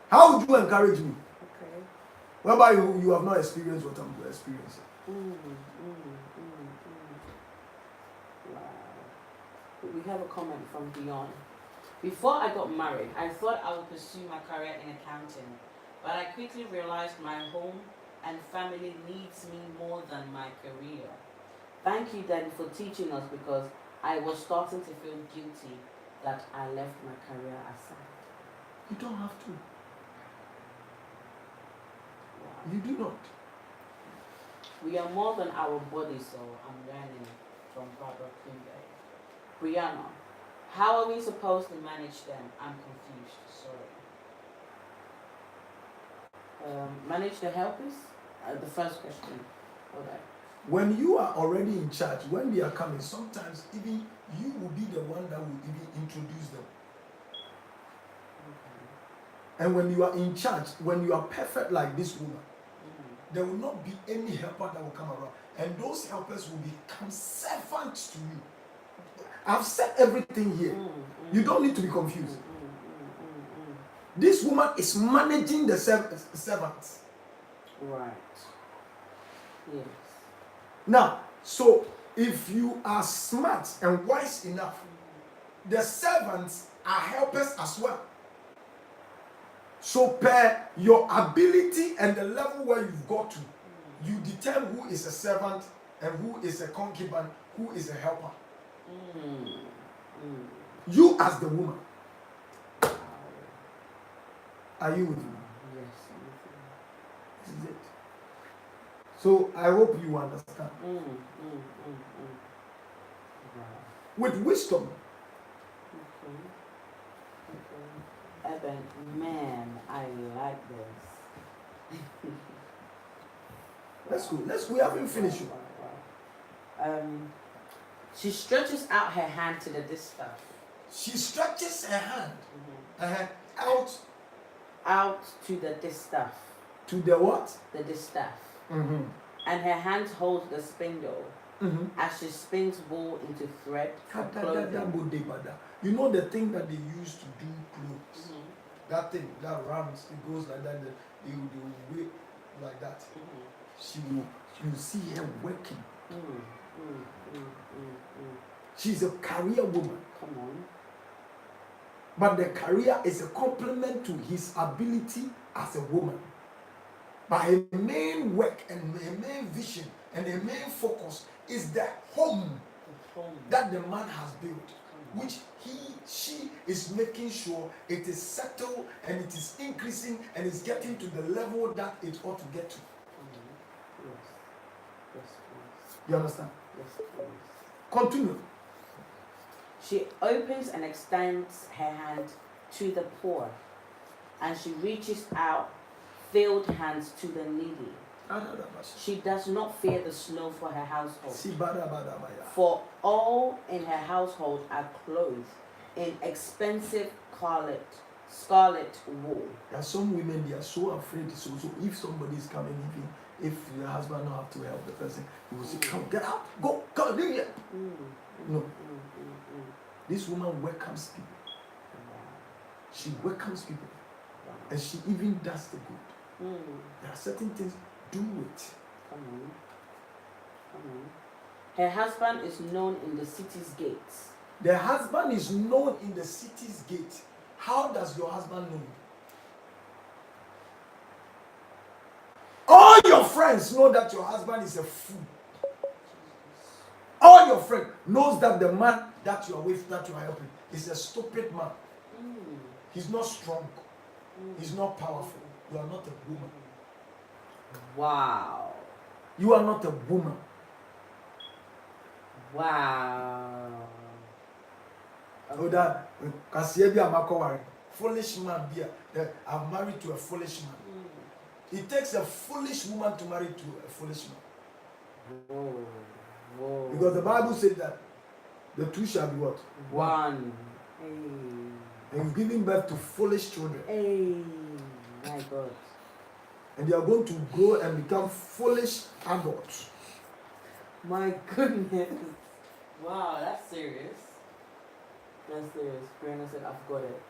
How would you encourage me? Okay. Whereby you have not experienced what I'm experiencing. Wow. We have a comment from Dion. Before I got married, I thought I would pursue my career in accounting, but I quickly realized my home and family needs me more than my career. Thank you, Daddy, for teaching us, because I was starting to feel guilty that I left my career aside. You don't have to. Wow. You do not. We are more than our body, so I'm learning from Barbara Kunde. Brianna, how are we supposed to manage them? I'm confused. Sorry. Manage the helpers? The first question. Okay. When you are already in charge, when they are coming, sometimes even you will be the one that will even introduce them. And when you are in charge, when you are perfect like this woman, there will not be any helper that will come around. And those helpers will become servants to you. I've said everything here. You don't need to be confused. This woman is managing the servants. Right. Yes. Now, so if you are smart and wise enough, the servants are helpers as well. So per your ability and the level where you've got to, you determine who is a servant and who is a concubine, who is a helper. You as the woman. Are you with me? Yes. This is it. So I hope you understand. With wisdom. Okay. Eben, man, I like this. Let's go. We haven't finished. She stretches out her hand to the distaff. She stretches her hand out to the distaff. To the what? The distaff. And her hands hold the spindle as she spins wool into thread for clothing. You know the thing that they use to do clothes? That thing that runs, it goes like that. They will wait like that. You see her working. She's a career woman. Come on. But the career is a complement to his ability as a woman. But her main work and her main vision and her main focus is the home that the man has built, which she is making sure it is settled and it is increasing and is getting to the level that it ought to get to. Yes, please. You understand? Yes, please. Continue. She opens and extends her hand to the poor, and she reaches out filled hands to the needy. She does not fear the snow for her household, for all in her household are clothed in expensive scarlet wool. There are some women, they are so afraid. So if somebody is coming, if your husband don't have to help the person, he will say, come, get out, go, come, leave here. No. This woman welcomes people. She welcomes people. And she even does the good. There are certain things, do it. Come on. Her husband is known in the city's gates. The husband is known in the city's gate. How does your husband know? All your friends know that your husband is a fool. All your friends knows that the man that you are with, that you are helping, is a stupid man. He's not strong. He's not powerful. You are not a woman. Wow. You are not a woman. Wow. Oh, that foolish man. I'm married to a foolish man. It takes a foolish woman to marry to a foolish man. Whoa. Because the Bible said that the two shall be what? One. Hey. And he's giving birth to foolish children. Hey. My God. And they are going to grow and become foolish adults. My goodness. Wow, that's serious. That's serious. Brianna said, I've got it.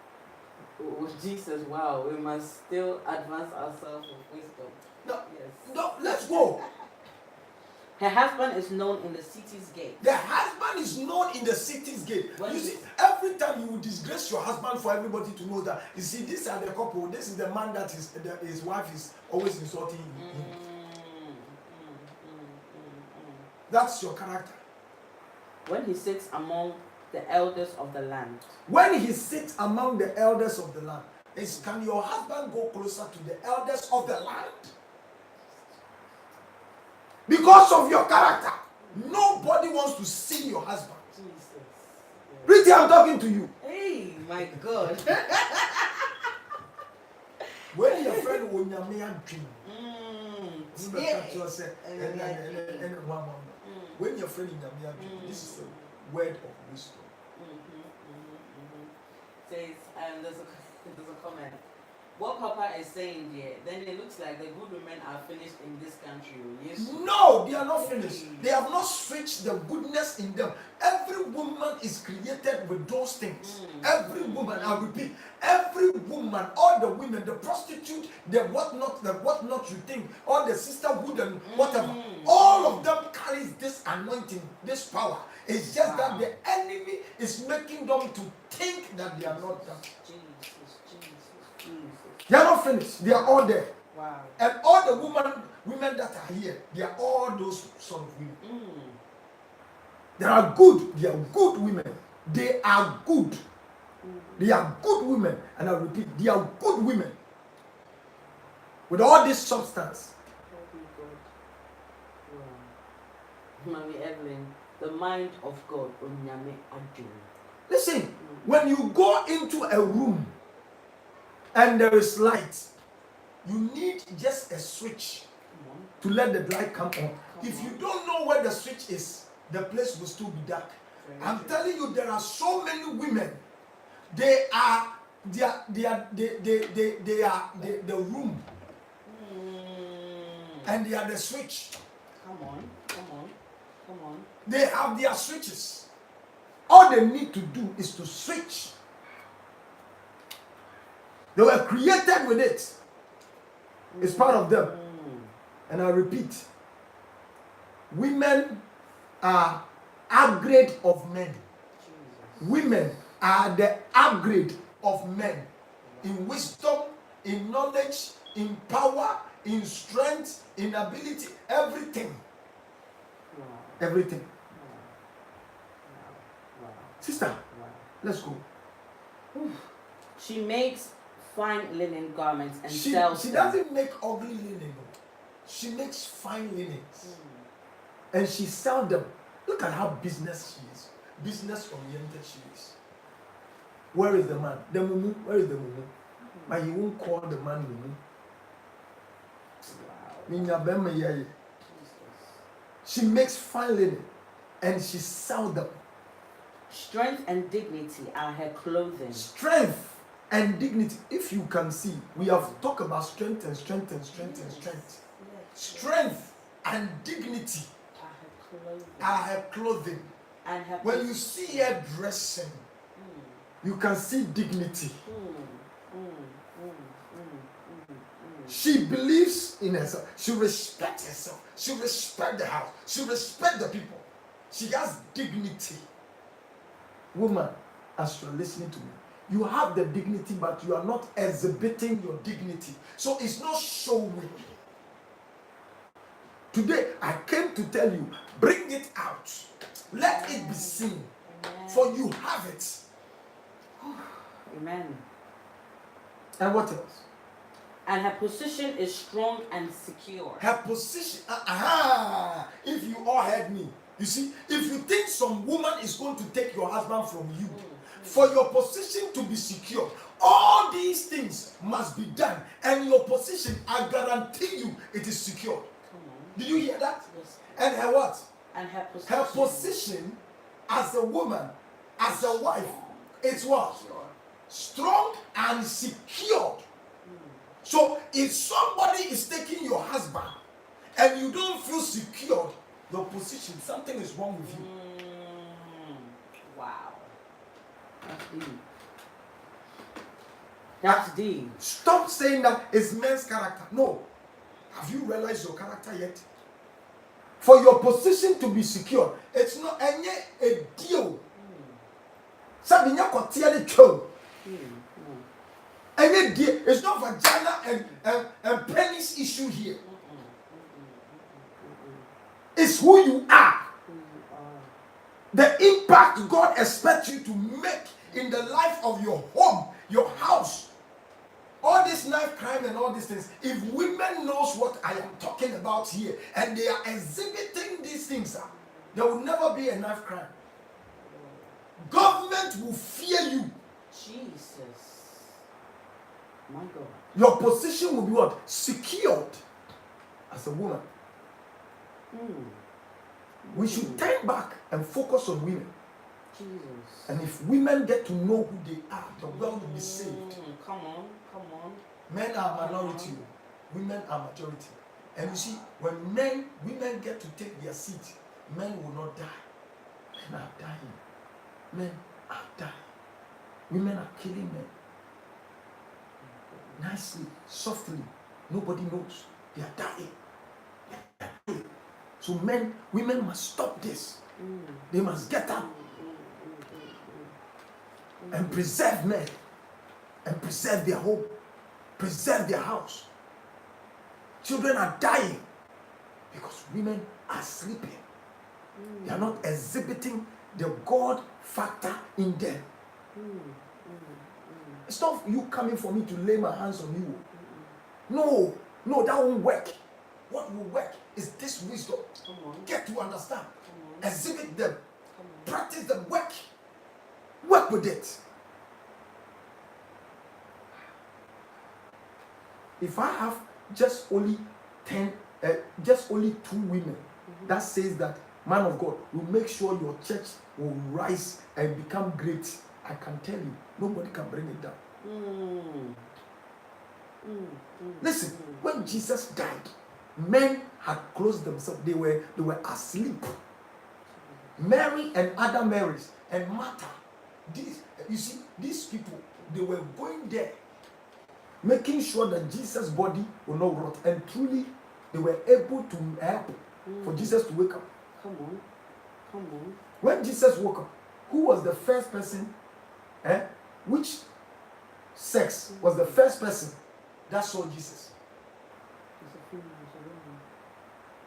With Jesus, wow, we must still advance ourselves with wisdom. No, Yes. no, let's go. Her husband is known in the city's gate. The husband is known in the city's gate. What You is see, it? every time you will disgrace your husband for everybody to know that, you see, these are the couple, this is the man that his wife is always insulting him. That's your character. When he sits among the elders of the land. When he sits among the elders of the land, can your husband go closer to the elders of the land? Because of your character. Nobody wants to see your husband. Jesus. Pretty, I'm talking to you. Hey, my God. When your friend will dream. When your friend in Yamia dream, this is a word of wisdom. Says, there's a comment. What Papa is saying there, then it looks like the good women are finished in this country. Yes. No, they are not finished. They have not switched the goodness in them. Every woman is created with those things. Every woman, I repeat, every woman, all the women, the prostitute, the whatnot you think, all the sisterhood and whatever, all of them carries this anointing, this power. It's just that the enemy is making them to think that they are not done. Jesus. They are not finished. They are all there. Wow. And all the women that are here, they are all those sort of women. They are good. They are good women. They are good. They are good women. And I repeat, they are good women. With all this substance. Wow. Mommy Evelyn, the mind of God. Listen, when you go into a room and there is light, you need just a switch to let the light come on. If you don't know where the switch is, the place will still be dark. I'm telling you, there are so many women. They are the room, and they are the switch. Come on. They have their switches. All they need to do is to switch. They were created with it. It's part of them. And I repeat, women are upgrade of men. Jesus. Women are the upgrade of men in wisdom, in knowledge, in power, in strength, in ability, everything. Wow. Everything. Wow. Sister, Wow. let's go. She makes fine linen garments and She sells them. doesn't make ugly linen. She makes fine linens. And she sells them. Look at how business she is. Business oriented she is. Where is the man? The mumu. Where is the mumu? But he won't call the man mumu. Wow. She makes fine linen and she sells them. Strength and dignity are her clothing. Strength and dignity. If you can see, we have talked about strength and strength and strength and strength. Strength and dignity are her clothing. And her When you see her dressing, you can see dignity. She believes in herself. She respects herself. She respects the house. She respects the people. She has dignity. Woman, as you're listening to me, you have the dignity, but you are not exhibiting your dignity. So it's not showing. Today, I came to tell you, bring it out. Let it be seen. Amen. For you have it. Amen. And what else? And her position is strong and secure. Her position. If you all heard me. You see, if you think some woman is going to take your husband from you, for your position to be secure, all these things must be done. And your position, I guarantee you, it is secured. Did you hear that? Yes. And her what? And her position. Her position as a woman, as a wife, is what? Strong and secured. So if somebody is taking your husband and you don't feel secured, your position, something is wrong with you. Wow. That's deep. That's deep. Stop saying that it's men's character. No. Have you realized your character yet? For your position to be secure, it's not a deal. Sabinya kotiele cho. Any deal. It's not vagina and penis issue here. It's who you are. The impact God expects you to make in the life of your home, your house. All this knife crime and all these things, if women knows what I am talking about here and they are exhibiting these things, there will never be a knife crime. Government will fear you. Jesus. My God. Your position will be what? Secured as a woman. We should turn back and focus on women. Jesus. And if women get to know who they are, the world will be saved. Come on. Men are minority, women are majority. And you see, when women get to take their seat, men will not die. Men are dying. Men are dying. Women are killing men. Nicely, softly. Nobody knows. They are dying. They are dying. So women must stop this. They must get up and preserve men and preserve their home, preserve their house. Children are dying because women are sleeping. They are not exhibiting the God factor in them. It's not you coming for me to lay my hands on you. No, that won't work. What will work is this wisdom. Get to understand. Exhibit them. Practice them. Work with it. If I have just only 2 women, that says that, man of God, will make sure your church will rise and become great. I can tell you, nobody can bring it down. Listen, when Jesus died, men had closed themselves. They were asleep. Mary and other Marys and Martha, these people, they were going there, making sure that Jesus' body will not rot. And truly, they were able to help for Jesus to wake up. Come on. When Jesus woke up, who was the first person? Which sex was the first person that saw Jesus?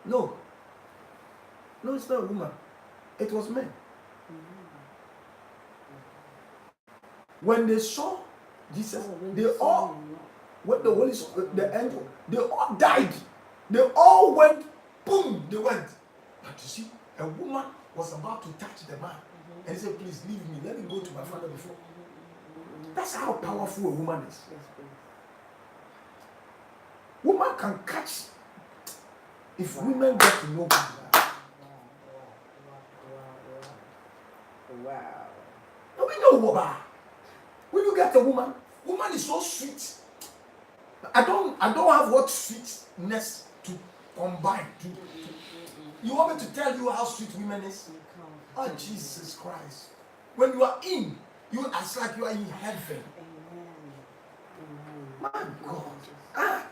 No, it's not a woman. It was men. When they saw Jesus, when the Holy Spirit, the angel, they all died. They all went, boom, they went. But you see, a woman was about to touch the man. And he said, please leave me. Let me go to my father before. That's how powerful a woman is. Woman can catch if women get to know God. Wow. No, we know what. When you get a woman is so sweet. I don't have what sweetness to combine. You want me to tell you how sweet women is? Oh, Jesus Christ. When you are in, it's like you are in heaven. My God.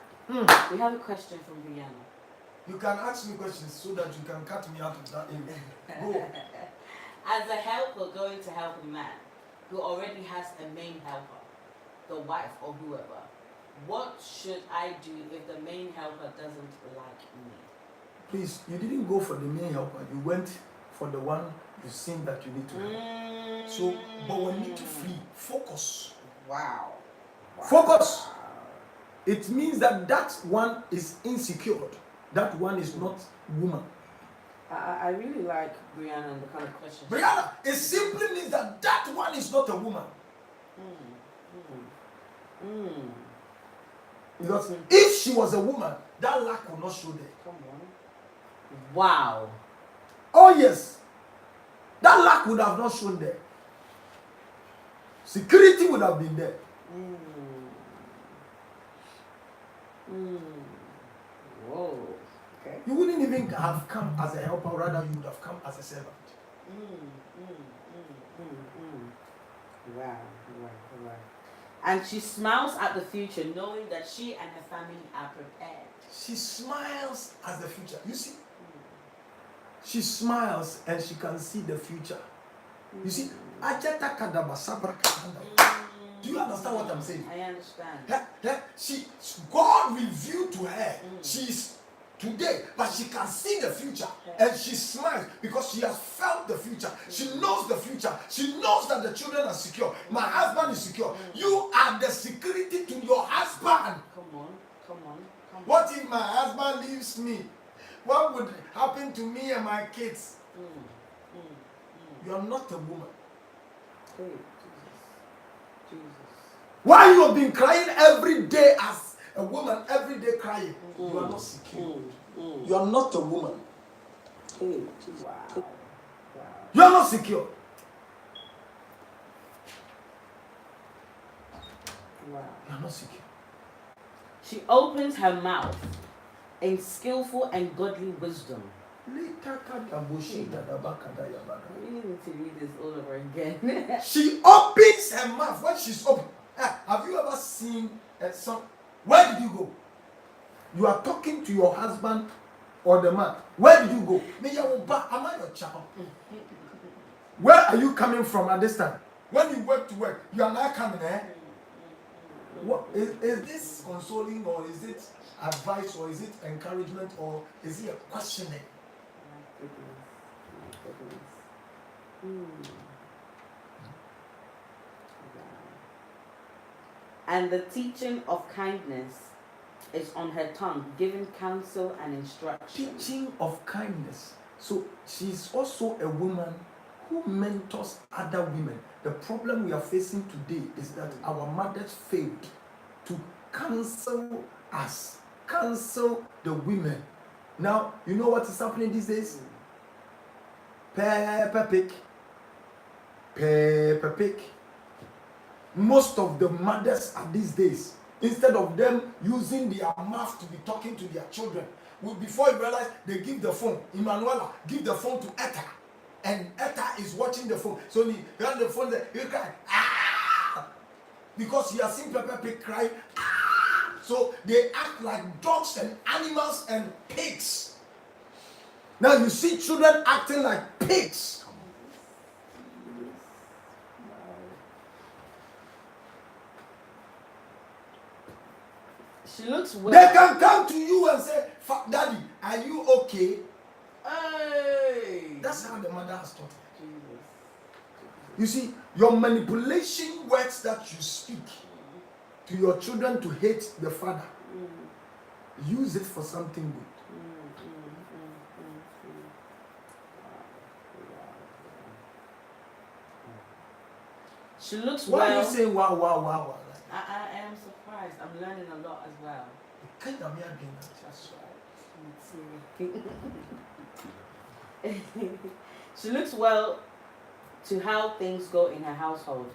We have a question from Brianna. You can ask me questions so that you can cut me out of that area. Go. As a helper going to help a man who already has a main helper, the wife or whoever, what should I do if the main helper doesn't like me? Please, you didn't go for the main helper. You went for the one you think that you need to help. So, but we need to flee. Focus. Wow. Focus. It means that one is insecure. That one is not woman. I really like Brianna and the kind of question. Brianna, it simply means that one is not a woman. Because if she was a woman, that lack will not show there. Come on. Wow. Oh yes, that lack would have not shown there. Security would have been there. Whoa. Okay. You wouldn't even have come as a helper, rather you would have come as a servant. Wow. And she smiles at the future, knowing that she and her family are prepared. She smiles at the future. You see, she smiles and she can see the future. You see, do you understand what I'm saying? I understand. God revealed to her, she's today, but she can see the future, and she smiles because she has felt the future. She knows the future. She knows that the children are secure. My husband is secure. You are the security to your husband. Come on. What if my husband leaves me? What would happen to me and my kids? You are not a woman. Hey, Jesus. Why you have been crying every day as a woman, every day crying? You are not secure. You are not a woman. Hey, wow. You are not secure. Wow. You are not secure. She opens her mouth in skillful and godly wisdom. We need to read this all over again. She opens her mouth when she's open. Have you ever seen some? Where did you go? You are talking to your husband or the man. Where did you go? Am I your child? Where are you coming from at this time? When you went to work, you are not coming, eh? What is this consoling, or is it advice, or is it encouragement, or is it a questioning? My goodness. And the teaching of kindness is on her tongue, giving counsel and instruction. Teaching of kindness. So she's also a woman who mentors other women. The problem we are facing today is that our mothers failed to counsel us, counsel the women. Now, you know what is happening these days? Peppa Pig. Most of the mothers at these days, instead of them using their mouth to be talking to their children, before you realize, they give the phone. Emanuela, give the phone to Etta. And Etta is watching the phone. So he got the phone there, he cry, ah! Because he has seen Peppa Pig cry, ah! So they act like dogs and animals and pigs. Now you see children acting like pigs. She looks well. They can come to you and say, Daddy, are you okay? Hey! That's how the mother has taught her. Jesus. You see, your manipulation words that you speak to your children to hate the father, use it for something good. She looks Why well. are you saying wow? I am surprised. I'm learning a lot as well. That's right. She looks well to how things go in her household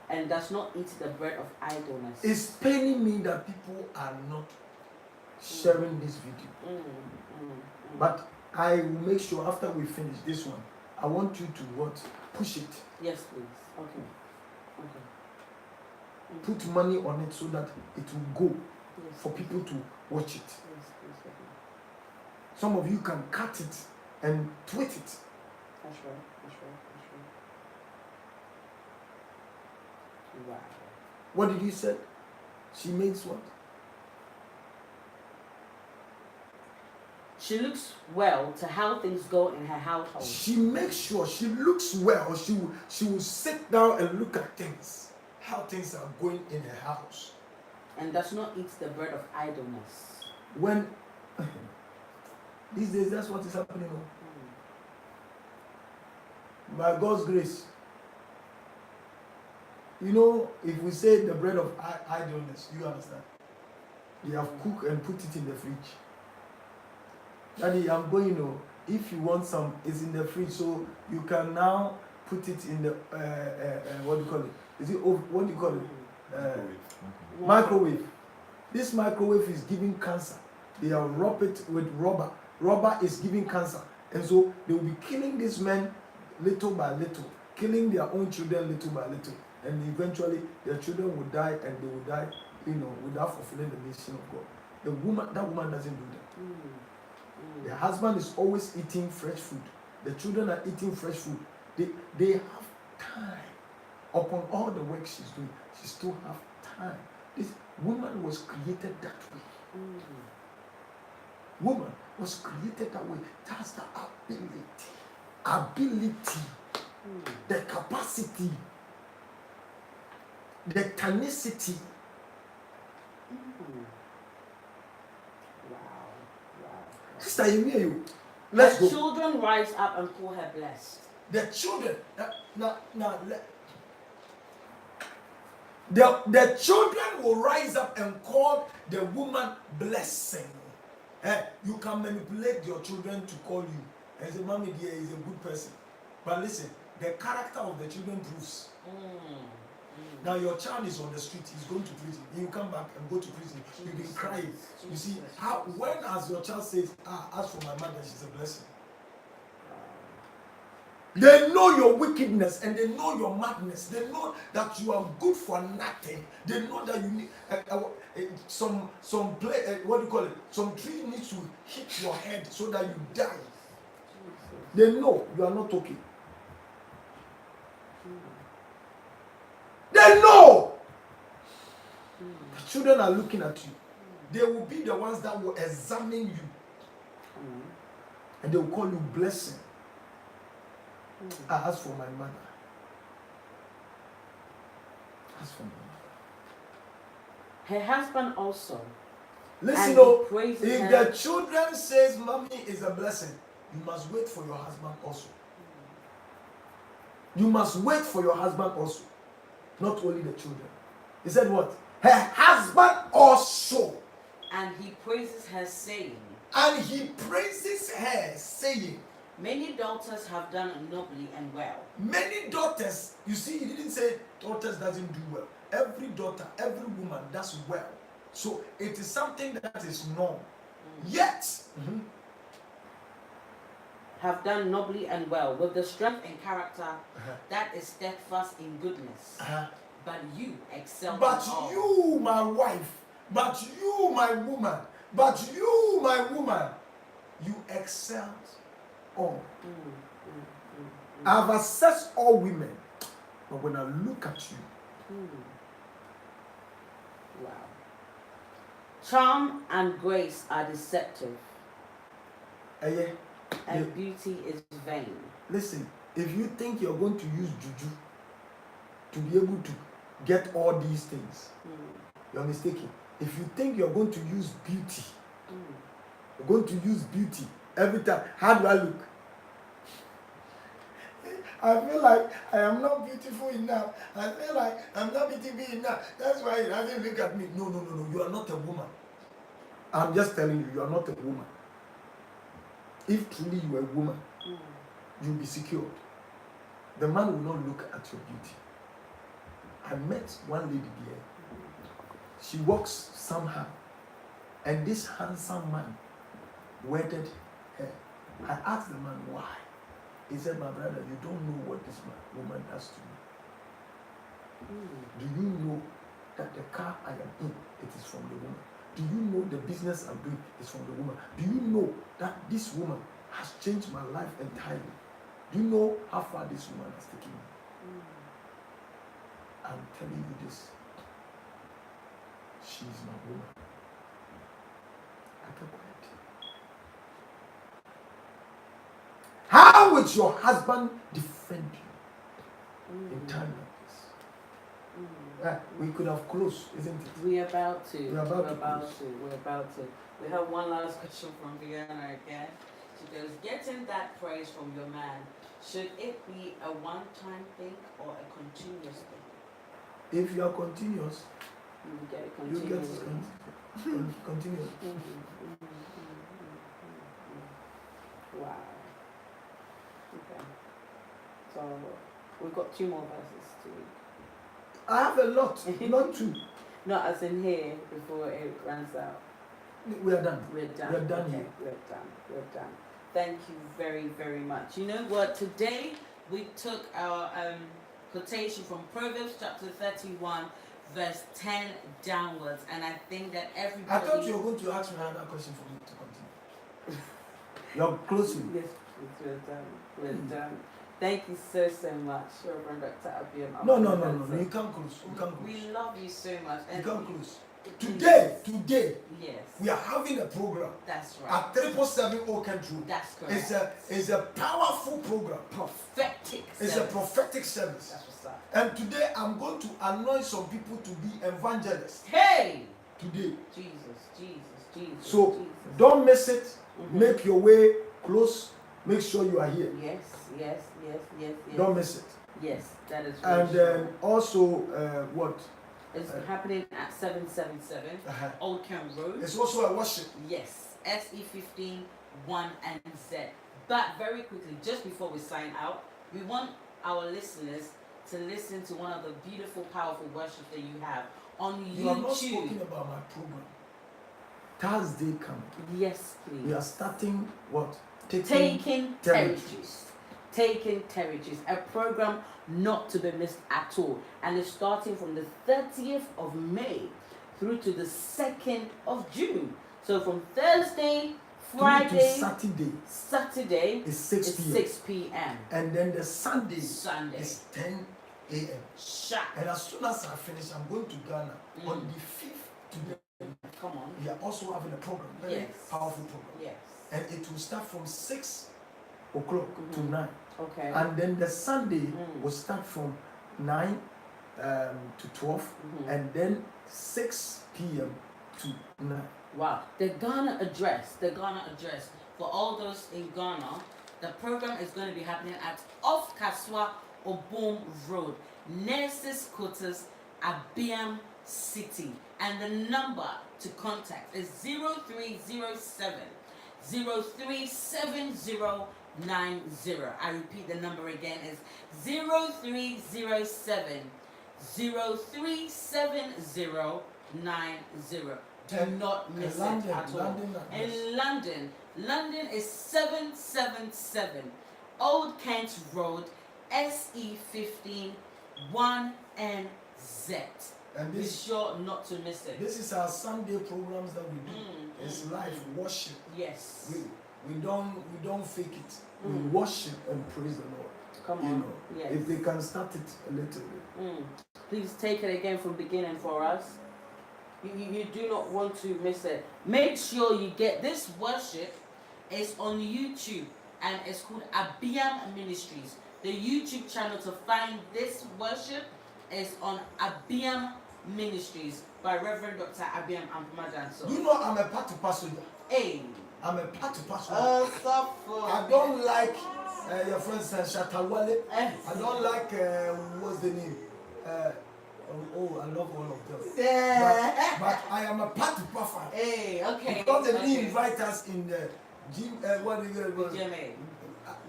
and does not eat the bread of idleness. It's paining me that people are not sharing this video. But I will make sure after we finish this one, I want you to push it. Yes, please. Okay. Put money on it so that it will go for people to watch it. Yes, please. Okay. Some of you can cut it and tweet it. That's right. Wow. What did you say? She makes what? She looks well to how things go in her household. She makes sure she looks well. She will sit down and look at things, how things are going in her house. And does not eat the bread of idleness. When these days, that's what is happening. By God's grace. You know, if we say the bread of idleness, you understand? They have cooked and put it in the fridge. Daddy, I'm going if you want some, it's in the fridge, so you can now put it in the what do you call it? Is it what do you call it? Microwave. This microwave is giving cancer. They are wrap it with rubber. Rubber is giving cancer, and so they will be killing these men little by little, killing their own children little by little, and eventually their children will die, and they will die, without fulfilling the mission of God. That woman doesn't do that. The husband is always eating fresh food. The children are eating fresh food. They have time. Upon all the work she's doing, she still have time. This woman was created that way. Woman was created that way. That's the ability, the capacity, the tenacity. Sister, you hear you? Let's go. Children rise up and call her blessed. The children, the children will rise up and call the woman blessing. You can manipulate your children to call you and say, "Mommy, dear is a good person." But listen, the character of the children proves. Now your child is on the street, he's going to prison. He will come back and go to prison. You've been crying. You see, when as your child says, as for my mother, she's a blessing. They know your wickedness and they know your madness. They know that you are good for nothing. They know that you need some what do you call it? Some tree needs to hit your head so that you die. They know you are not okay. They know. The children are looking at you. They will be the ones that will examine you. And they will call you blessing. As for my mother. As for my mother. Her husband also. Listen, if the children says mommy is a blessing, you must wait for your husband also. You must wait for your husband also. Not only the children. He said what? Her husband also. And he praises her saying. And he praises her saying. Many daughters have done nobly and well. Many daughters, you see, he didn't say daughters doesn't do well. Every daughter, every woman does well. So it is something that is known. Yet, have done nobly and well, with the strength and character that is steadfast in goodness. But you excel. But you, my wife, but you, my woman, but you, my woman, you excel all. I've assessed all women, but when I look at you, wow. Charm and grace are deceptive, and beauty is vain. Listen, if you think you're going to use juju to be able to get all these things, you're mistaken. If you think you're going to use beauty, you're going to use beauty every time. How do I look? I feel like I am not beautiful enough. I feel like I'm not beautiful enough. That's why he doesn't look at me. No. You are not a woman. I'm just telling you, you are not a woman. If truly you are a woman, you'll be secured. The man will not look at your beauty. I met one lady here. She walks somehow. And this handsome man wedded her. I asked the man why. He said, my brother, you don't know what this woman does to me. Do you know that the car I am in, it is from the woman? Do you know the business I'm doing is from the woman? Do you know that this woman has changed my life entirely? Do you know how far this woman has taken me? I'm telling you this. She is my woman. I kept quiet. How will your husband defend you in time like this? We could have closed, isn't it? We're about to. We're about to. We have one last question from Vienna again. She goes, getting that praise from your man, should it be a one-time thing or a continuous thing? If you are continuous, you get it continuous. Wow. Okay. So we've got 2 more verses to read. I have a lot, not 2. Not as in here before it runs out. We are done. We're done. We are done Okay, here. We're done. Thank you very, very much. You know what? Today we took our quotation from Proverbs chapter 31, verse 10 downwards, and I think that everybody. I thought you were going to ask me another question for me to continue. You're closing. Yes, we're done. We're done. Thank you so much, Reverend Dr. Abbeam. No. You can't close. You can't close. We love you so much. You can't close. Today, yes, we are having a program that's right. at 777 Oak Road. That's correct. It's a powerful program. Prophetic. It's service. a prophetic service. That's what's up. And today I'm going to anoint some people to be evangelists. Hey! Today. Jesus. So Jesus. don't miss it. Mm-hmm. Make your way close. Make sure you are here. Yes. Don't miss it. Yes, that is And right. then also what? It's happening at 777 Old Kent Road. It's also a worship. Yes, SE15 1 and Z. But very quickly, just before we sign out, we want our listeners to listen to one of the beautiful, powerful worship that you have on YouTube. You have not spoken about my program. Thursday coming. Yes, please. We are starting what? Taking territories. Taking Territories, a program not to be missed at all, and it's starting from the 30th of May through to the 2nd of June. So from Thursday, Friday, Saturday is 6 p.m. And then the Sunday is 10 a.m. Sharp. And as soon as I finish, I'm going to Ghana on the 5th to the. Come on. We are also having a program, very powerful program. Yes. And it will start from 6 o'clock to 9. Okay. And then the Sunday will start from 9 to 12, and then 6 p.m. to 9. Wow. The Ghana address, for all those in Ghana, the program is going to be happening at Off Kaswa Abbeam Road, Nurses Quarters, Abbeam City. And the number to contact is 0307 037090. I repeat, the number again is 0307 037090. Do not miss it at all. In London is 777 Old Kent Road, SE15 1NZ. And be sure not to miss it. This is our Sunday programs that we do. It's live worship. Yes. We don't fake it. We worship and praise the Lord. Come on. Yes. If they can start it a little bit. Please take it again from beginning for us. You do not want to miss it. Make sure you get this worship. Is on YouTube and it's called Abbeam Ministries. The YouTube channel to find this worship is on Abbeam Ministries by Reverend Dr. Abbeam Ampamadan. So you know I'm a part of pastor. Hey. I'm a part of pastor. I don't like your friend Shatawale. I don't like what's the name? I love all of them. Yeah. But I am a part of pastor. Hey, okay. Because they didn't invite us in the gym. What do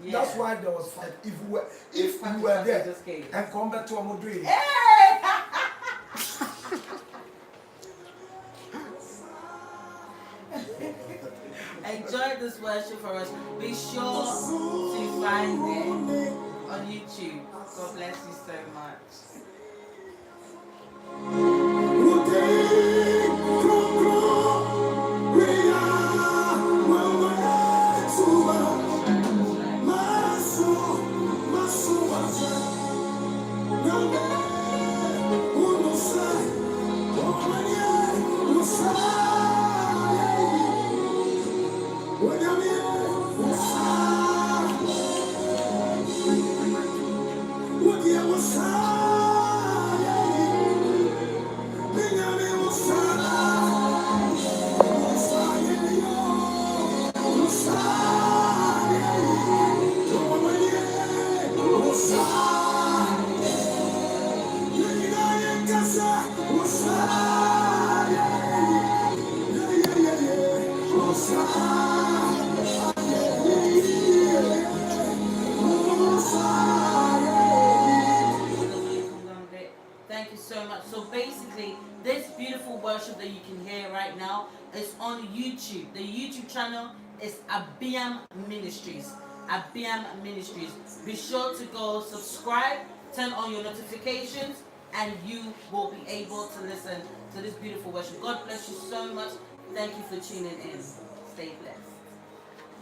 you That's why there was fight. If we were there and come back to Amodri. Hey! Enjoy this worship for us. Be sure to find it on YouTube. God bless you so much. is on YouTube. The YouTube channel is Abbeam Ministries. Abbeam Ministries. Be sure to go subscribe, turn on your notifications, and you will be able to listen to this beautiful worship. God bless you so much. Thank you for tuning in. Stay blessed.